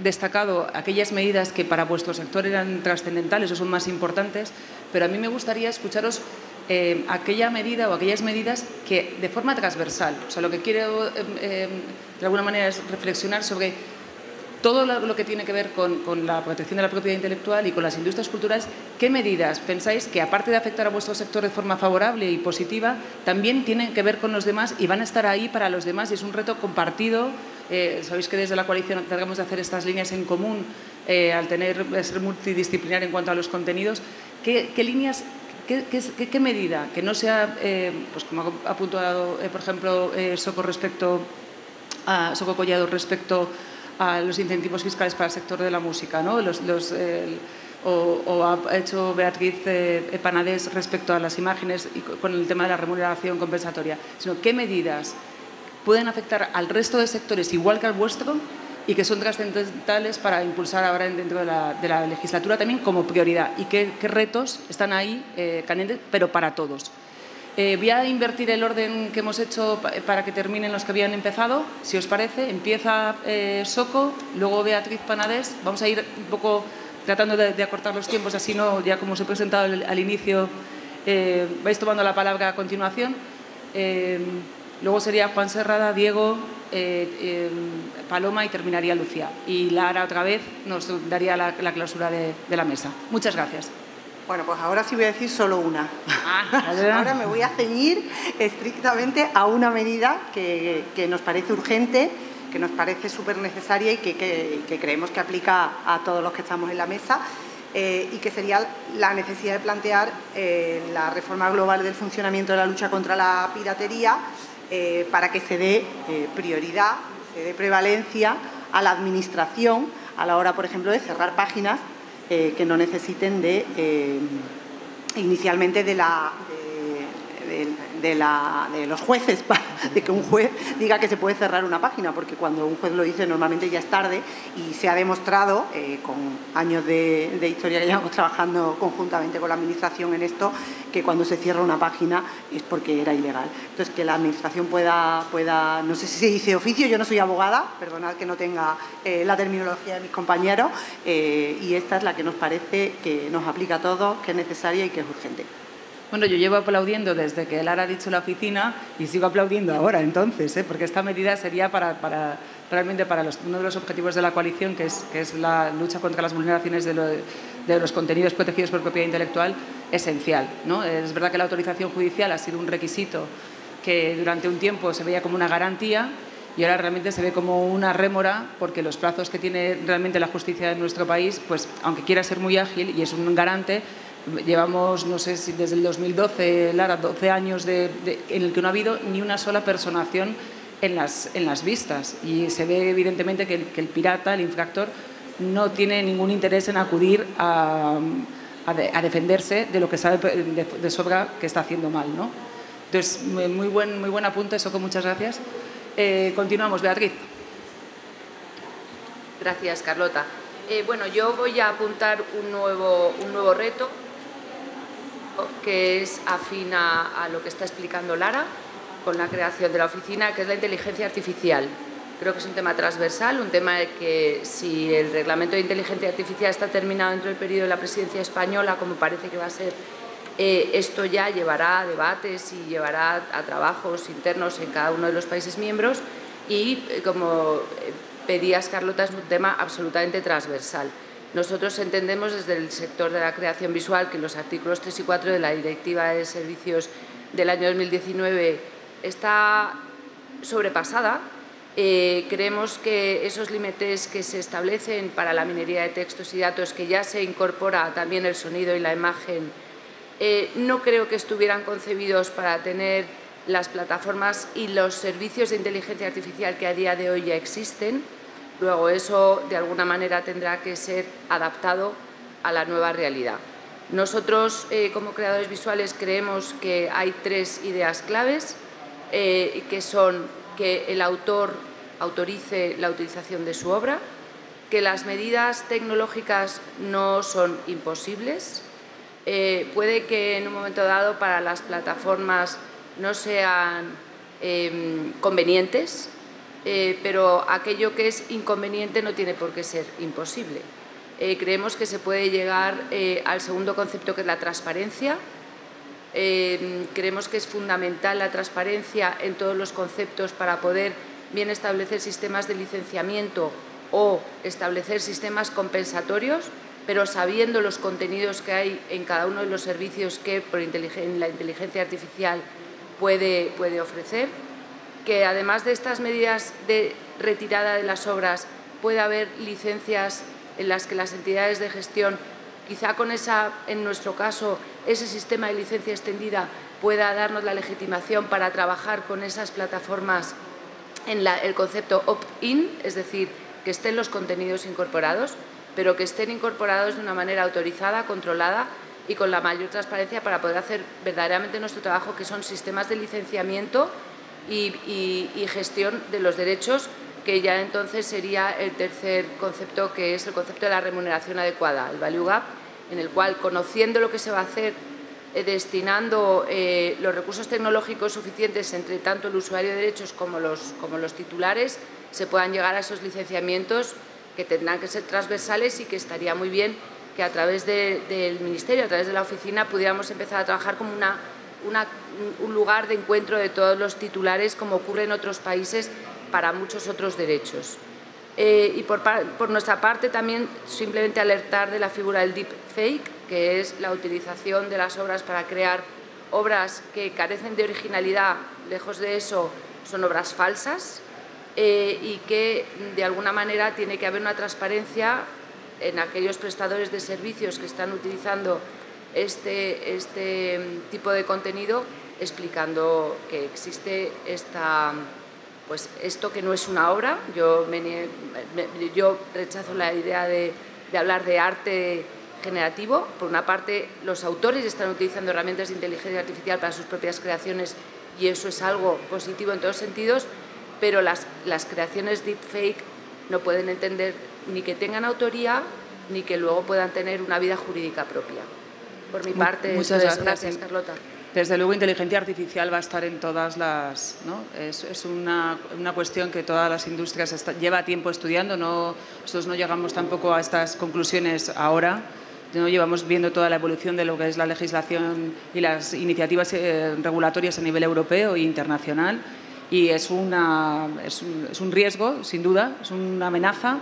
[SPEAKER 1] destacado aquellas medidas que para vuestro sector eran trascendentales o son más importantes, pero a mí me gustaría escucharos aquella medida o aquellas medidas que de forma transversal, o sea, lo que quiero de alguna manera es reflexionar sobre todo lo que tiene que ver con la protección de la propiedad intelectual y con las industrias culturales. ¿Qué medidas pensáis que, aparte de afectar a vuestro sector de forma favorable y positiva, también tienen que ver con los demás y van a estar ahí para los demás, y es un reto compartido? Sabéis que desde la coalición tratamos de hacer estas líneas en común al ser multidisciplinar en cuanto a los contenidos. ¿Qué líneas, qué medida que no sea, pues como ha apuntado, por ejemplo, Soco Collado respecto a los incentivos fiscales para el sector de la música, ¿no? O ha hecho Beatriz Panadés respecto a las imágenes y con el tema de la remuneración compensatoria, sino qué medidas pueden afectar al resto de sectores igual que al vuestro y que son trascendentales para impulsar ahora dentro de la legislatura también como prioridad, y qué retos están ahí candentes, pero para todos. Voy a invertir el orden que hemos hecho para que terminen los que habían empezado, si os parece. Empieza Soco, luego Beatriz Panadés. Vamos a ir un poco tratando de acortar los tiempos, así no, ya como os he presentado al inicio, vais tomando la palabra a continuación. Luego sería Juan Serrada, Diego, Paloma, y terminaría Lucía. Y Lara otra vez nos daría la clausura de la mesa. Muchas gracias.
[SPEAKER 7] Bueno, pues ahora sí voy a decir solo una. Ahora me voy a ceñir estrictamente a una medida que nos parece urgente, que nos parece súper necesaria y que creemos que aplica a todos los que estamos en la mesa, y que sería la necesidad de plantear la reforma global del funcionamiento de la lucha contra la piratería, para que se dé prioridad, se dé prevalencia a la administración a la hora, por ejemplo, de cerrar páginas que no necesiten inicialmente de los jueces, de que un juez diga que se puede cerrar una página, porque cuando un juez lo dice normalmente ya es tarde, y se ha demostrado con años de historia que llevamos trabajando conjuntamente con la Administración en esto, que cuando se cierra una página es porque era ilegal. Entonces, que la Administración pueda, no sé si se dice oficio, yo no soy abogada, perdonad que no tenga la terminología de mis compañeros, y esta es la que nos parece que nos aplica a todos, que es necesaria y que es urgente.
[SPEAKER 1] Bueno, yo llevo aplaudiendo desde que Lara ha dicho la oficina y sigo aplaudiendo ahora, entonces, porque esta medida sería realmente para uno de los objetivos de la coalición, que es la lucha contra las vulneraciones de los contenidos protegidos por propiedad intelectual, esencial, ¿no? Es verdad que la autorización judicial ha sido un requisito que durante un tiempo se veía como una garantía, y ahora realmente se ve como una rémora, porque los plazos que tiene realmente la justicia en nuestro país, pues aunque quiera ser muy ágil y es un garante, llevamos, no sé si desde el 2012, Lara, 12 años en el que no ha habido ni una sola personación en las vistas, y se ve evidentemente que el pirata, el infractor, no tiene ningún interés en acudir a defenderse de lo que sabe de sobra que está haciendo mal, ¿no? Entonces, muy buen apunte, Soco, muchas gracias. Continuamos, Beatriz.
[SPEAKER 6] Gracias, Carlota. Bueno, yo voy a apuntar un nuevo reto que es afín a lo que está explicando Lara con la creación de la oficina, que es la inteligencia artificial. Creo que es un tema transversal, un tema de que si el reglamento de inteligencia artificial está terminado dentro del periodo de la presidencia española, como parece que va a ser, esto ya llevará a debates y llevará a trabajos internos en cada uno de los países miembros y, como pedías, Carlota, es un tema absolutamente transversal. Nosotros entendemos desde el sector de la creación visual que los artículos 3 y 4 de la Directiva de Servicios del año 2019 está sobrepasada. Creemos que esos límites que se establecen para la minería de textos y datos, que ya se incorpora también el sonido y la imagen, no creo que estuvieran concebidos para tener las plataformas y los servicios de inteligencia artificial que a día de hoy ya existen. Luego eso de alguna manera tendrá que ser adaptado a la nueva realidad. Nosotros como creadores visuales creemos que hay 3 ideas claves, que son que el autor autorice la utilización de su obra, que las medidas tecnológicas no son imposibles, puede que en un momento dado para las plataformas no sean convenientes, pero aquello que es inconveniente no tiene por qué ser imposible. Creemos que se puede llegar al segundo concepto, que es la transparencia. Creemos que es fundamental la transparencia en todos los conceptos para poder bien establecer sistemas de licenciamiento o establecer sistemas compensatorios, pero sabiendo los contenidos que hay en cada uno de los servicios que por la inteligencia artificial puede ofrecer. Que además de estas medidas de retirada de las obras puede haber licencias en las que las entidades de gestión, quizá con en nuestro caso, ese sistema de licencia extendida pueda darnos la legitimación para trabajar con esas plataformas en el concepto opt-in, es decir, que estén los contenidos incorporados, pero que estén incorporados de una manera autorizada, controlada y con la mayor transparencia para poder hacer verdaderamente nuestro trabajo, que son sistemas de licenciamiento y gestión de los derechos, que ya entonces sería el tercer concepto, que es el concepto de la remuneración adecuada, el value gap, en el cual, conociendo lo que se va a hacer, destinando los recursos tecnológicos suficientes entre tanto el usuario de derechos como los titulares, se puedan llegar a esos licenciamientos que tendrán que ser transversales y que estaría muy bien que a través del Ministerio, a través de la oficina, pudiéramos empezar a trabajar como un lugar de encuentro de todos los titulares, como ocurre en otros países para muchos otros derechos. Y por nuestra parte también simplemente alertar de la figura del deepfake, que es la utilización de las obras para crear obras que carecen de originalidad, lejos de eso son obras falsas, y que de alguna manera tiene que haber una transparencia en aquellos prestadores de servicios que están utilizando este tipo de contenido, explicando que existe esto que no es una obra. Yo rechazo la idea de hablar de arte generativo. Por una parte, los autores están utilizando herramientas de inteligencia artificial para sus propias creaciones y eso es algo positivo en todos sentidos, pero las creaciones deepfake no pueden entender ni que tengan autoría ni que luego puedan tener una vida jurídica propia. Por mi parte,
[SPEAKER 1] muchas
[SPEAKER 6] gracias, Carlota.
[SPEAKER 1] Desde luego, inteligencia artificial va a estar en todas las... ¿no? Es una cuestión que todas las industrias lleva tiempo estudiando. Nosotros no llegamos tampoco a estas conclusiones ahora. No llevamos viendo toda la evolución de lo que es la legislación y las iniciativas regulatorias a nivel europeo e internacional. Y es un riesgo, sin duda, es una amenaza,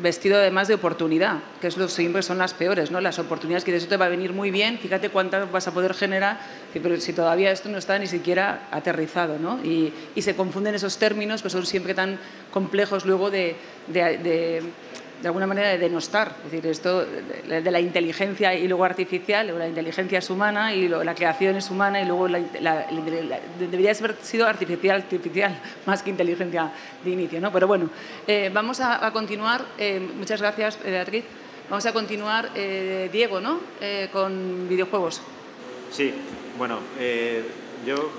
[SPEAKER 1] vestido además de oportunidad, que siempre son las peores, ¿no? Las oportunidades que de eso te va a venir muy bien, fíjate cuántas vas a poder generar, pero si todavía esto no está ni siquiera aterrizado, ¿no? Y se confunden esos términos que son siempre tan complejos luego de alguna manera de denostar, es decir, esto de la inteligencia y luego artificial, la inteligencia es humana y la creación es humana y luego debería haber sido artificial más que inteligencia de inicio, ¿no? Pero bueno, vamos a continuar, muchas gracias, Beatriz, vamos a continuar, Diego, ¿no? Con videojuegos.
[SPEAKER 5] Sí, bueno, yo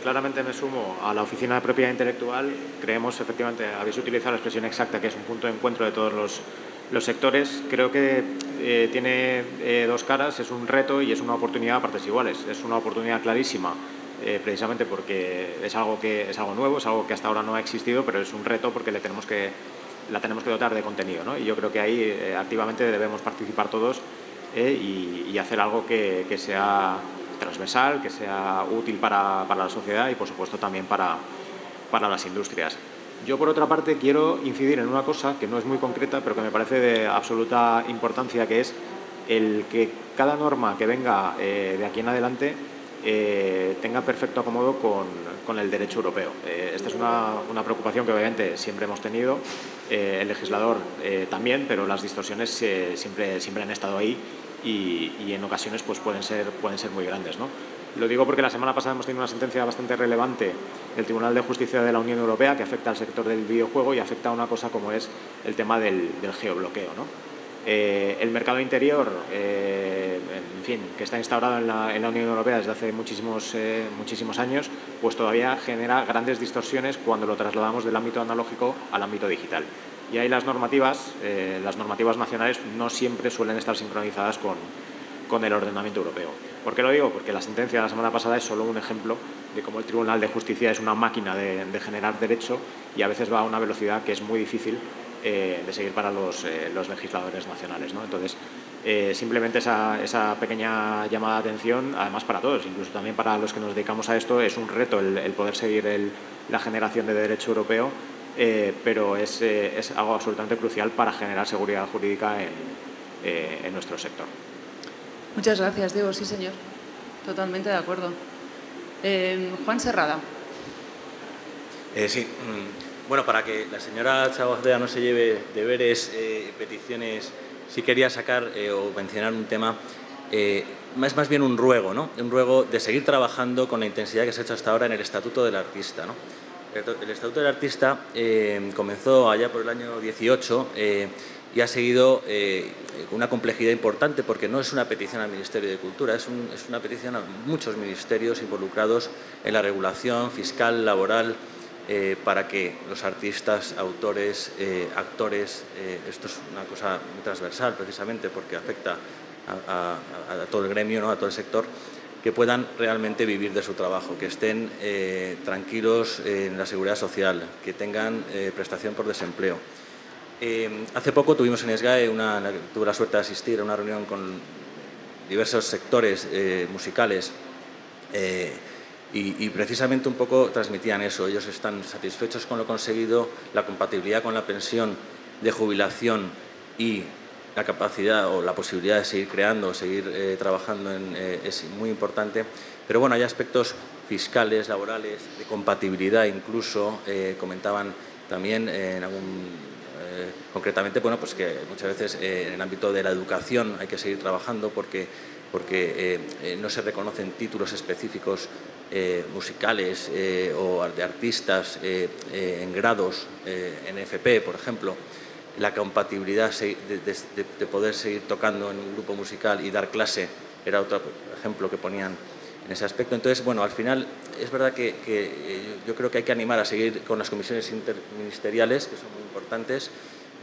[SPEAKER 5] claramente me sumo a la Oficina de Propiedad Intelectual. Creemos, efectivamente, habéis utilizado la expresión exacta, que es un punto de encuentro de todos Los sectores creo que tiene dos caras, es un reto y es una oportunidad a partes iguales. Es una oportunidad clarísima, precisamente porque es algo nuevo, es algo que hasta ahora no ha existido, pero es un reto porque la tenemos que dotar de contenido, ¿no? Y yo creo que ahí activamente debemos participar todos y hacer algo que sea transversal, que sea útil para la sociedad y, por supuesto, también para las industrias. Yo, por otra parte, quiero incidir en una cosa que no es muy concreta, pero que me parece de absoluta importancia, que es el que cada norma que venga de aquí en adelante tenga perfecto acomodo con el derecho europeo. Esta es una preocupación que obviamente siempre hemos tenido, el legislador también, pero las distorsiones siempre han estado ahí y en ocasiones pues pueden ser muy grandes, ¿no? Lo digo porque la semana pasada hemos tenido una sentencia bastante relevante del Tribunal de Justicia de la Unión Europea que afecta al sector del videojuego y afecta a una cosa como es el tema del geobloqueo, ¿no? El mercado interior, en fin, que está instaurado en la Unión Europea desde hace muchísimos años, pues todavía genera grandes distorsiones cuando lo trasladamos del ámbito analógico al ámbito digital. Y ahí las normativas nacionales no siempre suelen estar sincronizadas con el ordenamiento europeo. ¿Por qué lo digo? Porque la sentencia de la semana pasada es solo un ejemplo de cómo el Tribunal de Justicia es una máquina de generar derecho y a veces va a una velocidad que es muy difícil de seguir para los legisladores nacionales, ¿no? Entonces, simplemente esa pequeña llamada de atención, además para todos, incluso también para los que nos dedicamos a esto, es un reto el poder seguir la generación de derecho europeo, pero es algo absolutamente crucial para generar seguridad jurídica en nuestro sector.
[SPEAKER 1] Muchas gracias, Diego. Sí, señor. Totalmente de acuerdo. Juan Serrada.
[SPEAKER 4] Sí. Bueno, para que la señora Chabaceda no se lleve deberes, peticiones, sí quería sacar o mencionar un tema, es más bien un ruego, ¿no? Un ruego de seguir trabajando con la intensidad que se ha hecho hasta ahora en el Estatuto del Artista, ¿no? El Estatuto del Artista comenzó allá por el año 18 y ha seguido una complejidad importante porque no es una petición al Ministerio de Cultura, es una petición a muchos ministerios involucrados en la regulación fiscal, laboral, para que los artistas, autores, actores, esto es una cosa muy transversal precisamente porque afecta a todo el gremio, ¿no? A todo el sector, que puedan realmente vivir de su trabajo, que estén tranquilos en la seguridad social, que tengan prestación por desempleo. Hace poco tuvimos en SGAE, tuve la suerte de asistir a una reunión con diversos sectores musicales y precisamente un poco transmitían eso. Ellos están satisfechos con lo conseguido, la compatibilidad con la pensión de jubilación y la capacidad o la posibilidad de seguir creando, seguir trabajando es muy importante. Pero bueno, hay aspectos fiscales, laborales, de compatibilidad incluso, comentaban también concretamente, bueno, pues que muchas veces en el ámbito de la educación hay que seguir trabajando porque no se reconocen títulos específicos musicales o de artistas en grados, en FP, por ejemplo. La compatibilidad de poder seguir tocando en un grupo musical y dar clase era otro ejemplo que ponían en ese aspecto. Entonces, bueno, al final es verdad que yo creo que hay que animar a seguir con las comisiones interministeriales, que son muy importantes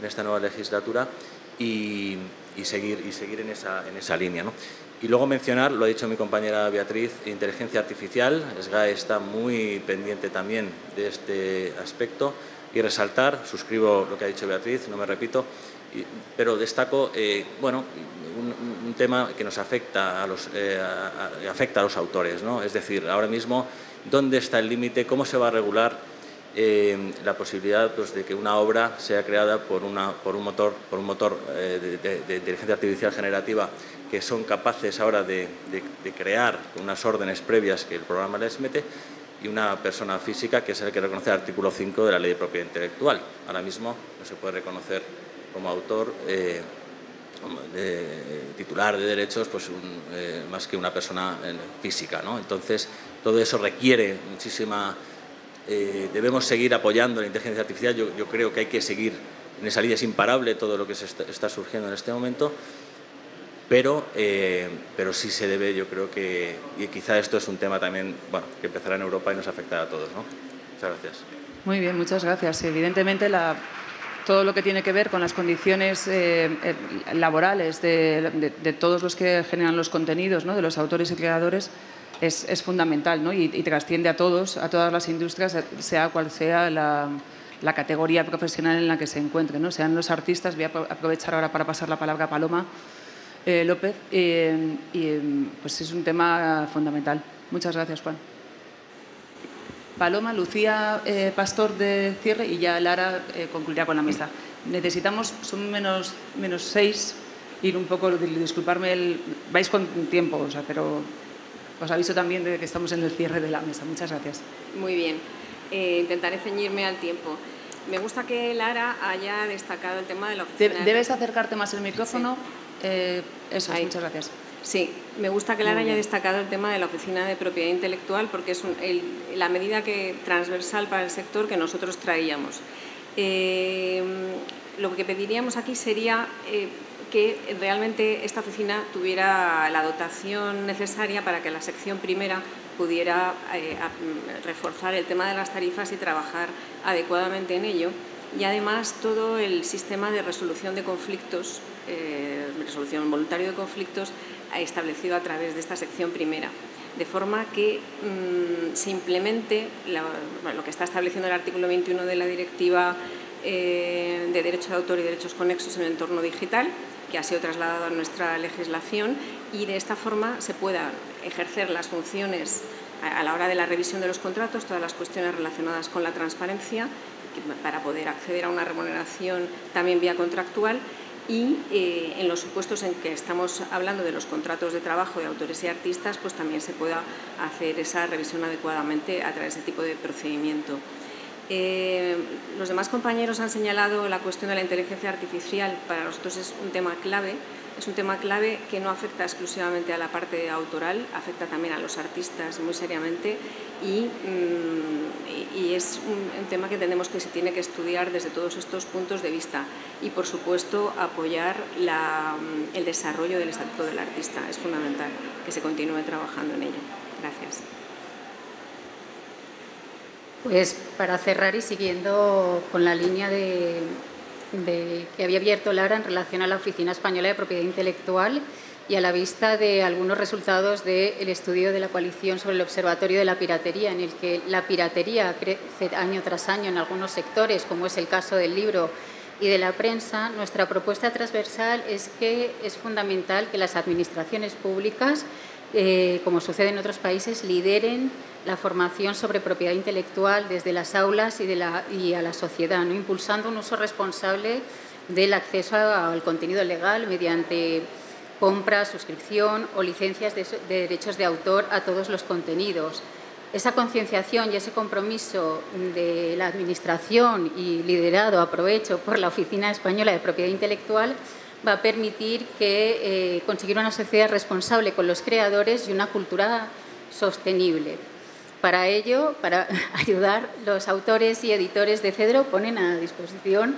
[SPEAKER 4] en esta nueva legislatura, y seguir en esa línea, ¿no? Y luego mencionar, lo ha dicho mi compañera Beatriz, inteligencia artificial. SGAE está muy pendiente también de este aspecto. Y resaltar, suscribo lo que ha dicho Beatriz, no me repito, pero destaco bueno, un tema que nos afecta a los autores, ¿no? Es decir, ahora mismo, ¿dónde está el límite? ¿Cómo se va a regular la posibilidad, pues, de que una obra sea creada por un motor de inteligencia artificial generativa que son capaces ahora de crear unas órdenes previas que el programa les mete, y una persona física que es el que reconoce el artículo 5 de la Ley de Propiedad Intelectual? Ahora mismo no se puede reconocer como autor titular de derechos pues más que una persona física, ¿no? Entonces, todo eso requiere muchísima... debemos seguir apoyando la inteligencia artificial. Yo creo que hay que seguir en esa línea. Es imparable todo lo que se está surgiendo en este momento, pero sí se debe, yo creo que, y quizá esto es un tema también, bueno, que empezará en Europa y nos afectará a todos, ¿no? Muchas gracias.
[SPEAKER 1] Muy bien, muchas gracias. Evidentemente, la todo lo que tiene que ver con las condiciones laborales de todos los que generan los contenidos, ¿no?, de los autores y creadores, es fundamental, ¿no?, y trasciende a todas las industrias, sea cual sea la categoría profesional en la que se encuentren, ¿no? Sean los artistas. Voy a aprovechar ahora para pasar la palabra a Paloma López, pues es un tema fundamental. Muchas gracias, Juan. Paloma, Lucía, Pastor de cierre, y ya Lara concluirá con la mesa. Necesitamos, son menos 6, ir un poco, disculparme, vais con tiempo, o sea, pero os aviso también de que estamos en el cierre de la mesa. Muchas gracias.
[SPEAKER 3] Muy bien, intentaré ceñirme al tiempo. Me gusta que Lara haya destacado el tema de la oficina.
[SPEAKER 1] Debes acercarte más el micrófono. Sí. Eso es, muchas gracias.
[SPEAKER 3] Sí, me gusta que Lara haya destacado el tema de la Oficina de Propiedad Intelectual, porque es la medida transversal para el sector que nosotros traíamos. Lo que pediríamos aquí sería que realmente esta oficina tuviera la dotación necesaria para que la sección primera pudiera reforzar el tema de las tarifas y trabajar adecuadamente en ello. Y además todo el sistema de resolución de conflictos, resolución voluntaria de conflictos, establecido a través de esta sección primera, de forma que se implemente lo que está estableciendo el artículo 21 de la Directiva de Derecho de Autor y Derechos Conexos en el entorno digital, que ha sido trasladado a nuestra legislación, y de esta forma se puedan ejercer las funciones a la hora de la revisión de los contratos, todas las cuestiones relacionadas con la transparencia, para poder acceder a una remuneración también vía contractual, y en los supuestos en que estamos hablando de los contratos de trabajo de autores y artistas, pues también se pueda hacer esa revisión adecuadamente a través de ese tipo de procedimiento. Los demás compañeros han señalado la cuestión de la inteligencia artificial. Para nosotros es un tema clave. Es un tema clave que no afecta exclusivamente a la parte autoral, afecta también a los artistas muy seriamente, y es un tema que entendemos que se tiene que estudiar desde todos estos puntos de vista, y por supuesto apoyar el desarrollo del Estatuto del Artista. Es fundamental que se continúe trabajando en ello. Gracias.
[SPEAKER 2] Pues para cerrar y siguiendo con la línea que había abierto Lara en relación a la Oficina Española de Propiedad Intelectual, y a la vista de algunos resultados del estudio de la coalición sobre el Observatorio de la Piratería, en el que la piratería crece año tras año en algunos sectores, como es el caso del libro y de la prensa, nuestra propuesta transversal es que es fundamental que las administraciones públicas, como sucede en otros países, lideren la formación sobre propiedad intelectual desde las aulas y a la sociedad, ¿no?, impulsando un uso responsable del acceso al contenido legal mediante compra, suscripción o licencias de derechos de autor a todos los contenidos. Esa concienciación y ese compromiso de la Administración, y liderado, aprovecho, por la Oficina Española de Propiedad Intelectual, va a permitir conseguir una sociedad responsable con los creadores y una cultura sostenible. Para ello, para ayudar, los autores y editores de Cedro ponen a disposición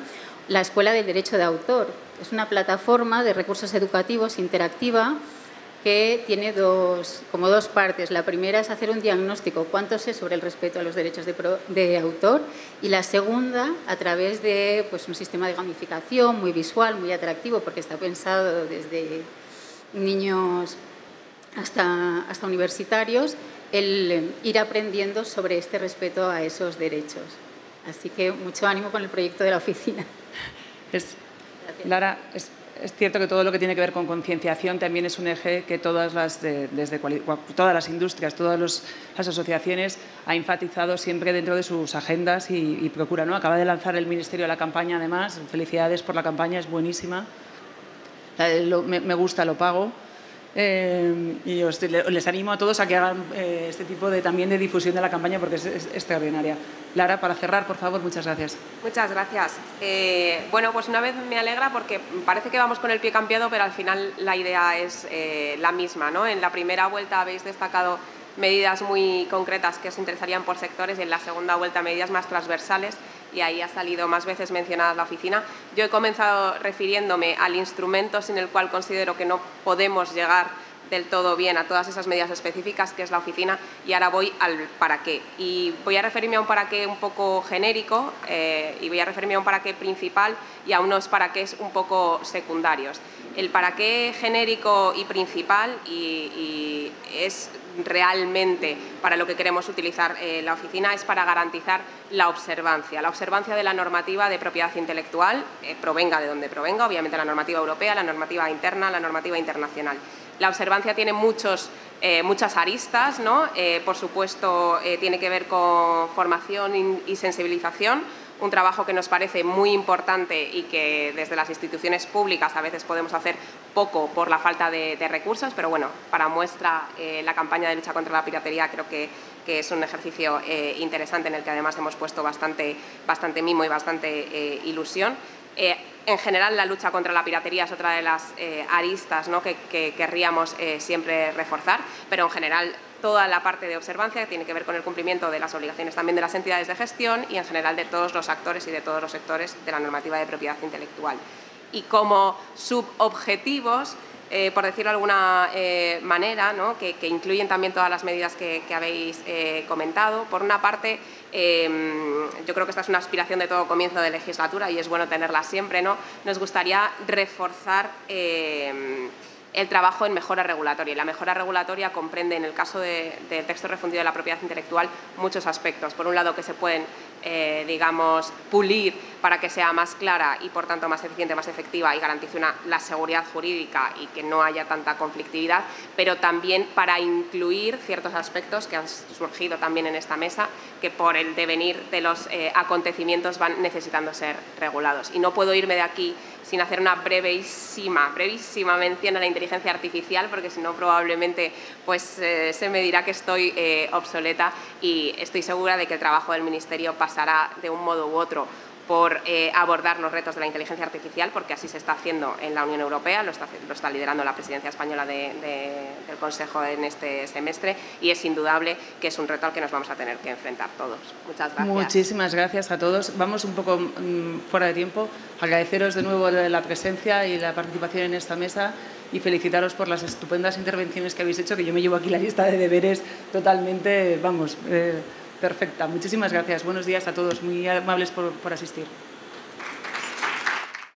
[SPEAKER 2] la Escuela del Derecho de Autor. Es una plataforma de recursos educativos interactiva que tiene como dos partes. La primera es hacer un diagnóstico, cuánto sé sobre el respeto a los derechos de autor, y la segunda, a través de un sistema de gamificación muy visual, muy atractivo, porque está pensado desde niños hasta universitarios, el ir aprendiendo sobre este respeto a esos derechos. Así que mucho ánimo con el proyecto de la oficina.
[SPEAKER 1] Lara, es cierto que todo lo que tiene que ver con concienciación también es un eje que todas las industrias, todas las asociaciones ha enfatizado siempre dentro de sus agendas y procura, ¿no? Acaba de lanzar el Ministerio la campaña, además. Felicidades por la campaña, es buenísima. Me gusta, lo pago. Y les animo a todos a que hagan este tipo también de difusión de la campaña, porque es extraordinaria. Lara, para cerrar, por favor, muchas gracias.
[SPEAKER 8] Muchas gracias. Bueno, pues una vez me alegra, porque parece que vamos con el pie cambiado, pero al final la idea es la misma, ¿no? En la primera vuelta habéis destacado medidas muy concretas que os interesarían por sectores, y en la segunda vuelta medidas más transversales, y ahí ha salido más veces mencionada la oficina. Yo he comenzado refiriéndome al instrumento sin el cual considero que no podemos llegar del todo bien a todas esas medidas específicas, que es la oficina, y ahora voy al para qué. Y voy a referirme a un para qué un poco genérico y voy a referirme a un para qué principal y a unos para qué un poco secundarios. El para qué genérico y principal y es realmente para lo que queremos utilizar la oficina es para garantizar la observancia de la normativa de propiedad intelectual, provenga de donde provenga, obviamente la normativa europea, la normativa interna, la normativa internacional. La observancia tiene muchas aristas, ¿no? Por supuesto, tiene que ver con formación y sensibilización, un trabajo que nos parece muy importante y que desde las instituciones públicas a veces podemos hacer poco por la falta de recursos, pero bueno, para muestra la campaña de lucha contra la piratería creo que es un ejercicio interesante en el que además hemos puesto bastante mimo y bastante ilusión. En general, la lucha contra la piratería es otra de las aristas, ¿no?, que querríamos siempre reforzar, pero en general toda la parte de observancia tiene que ver con el cumplimiento de las obligaciones también de las entidades de gestión y en general de todos los actores y de todos los sectores de la normativa de propiedad intelectual. Y como subobjetivos, por decirlo de alguna manera, ¿no?, que incluyen también todas las medidas que habéis comentado. Por una parte, yo creo que esta es una aspiración de todo comienzo de legislatura y es bueno tenerla siempre, ¿no? Nos gustaría reforzar el trabajo en mejora regulatoria. Y la mejora regulatoria comprende, en el caso del texto refundido de la propiedad intelectual, muchos aspectos. Por un lado, que se pueden, digamos, pulir para que sea más clara y, por tanto, más eficiente, más efectiva y garantice la seguridad jurídica y que no haya tanta conflictividad, pero también para incluir ciertos aspectos que han surgido también en esta mesa, que por el devenir de los acontecimientos van necesitando ser regulados. Y no puedo irme de aquí sin hacer una brevísima mención a la inteligencia artificial, porque si no probablemente pues, se me dirá que estoy obsoleta, y estoy segura de que el trabajo del Ministerio pasará de un modo u otro por abordar los retos de la inteligencia artificial, porque así se está haciendo en la Unión Europea, lo está liderando la presidencia española del Consejo en este semestre, y es indudable que es un reto al que nos vamos a tener que enfrentar todos. Muchas gracias.
[SPEAKER 1] Muchísimas gracias a todos. Vamos un poco fuera de tiempo. Agradeceros de nuevo la presencia y la participación en esta mesa y felicitaros por las estupendas intervenciones que habéis hecho, que yo me llevo aquí la lista de deberes totalmente, vamos, perfecta. Muchísimas gracias. Buenos días a todos. Muy amables por asistir.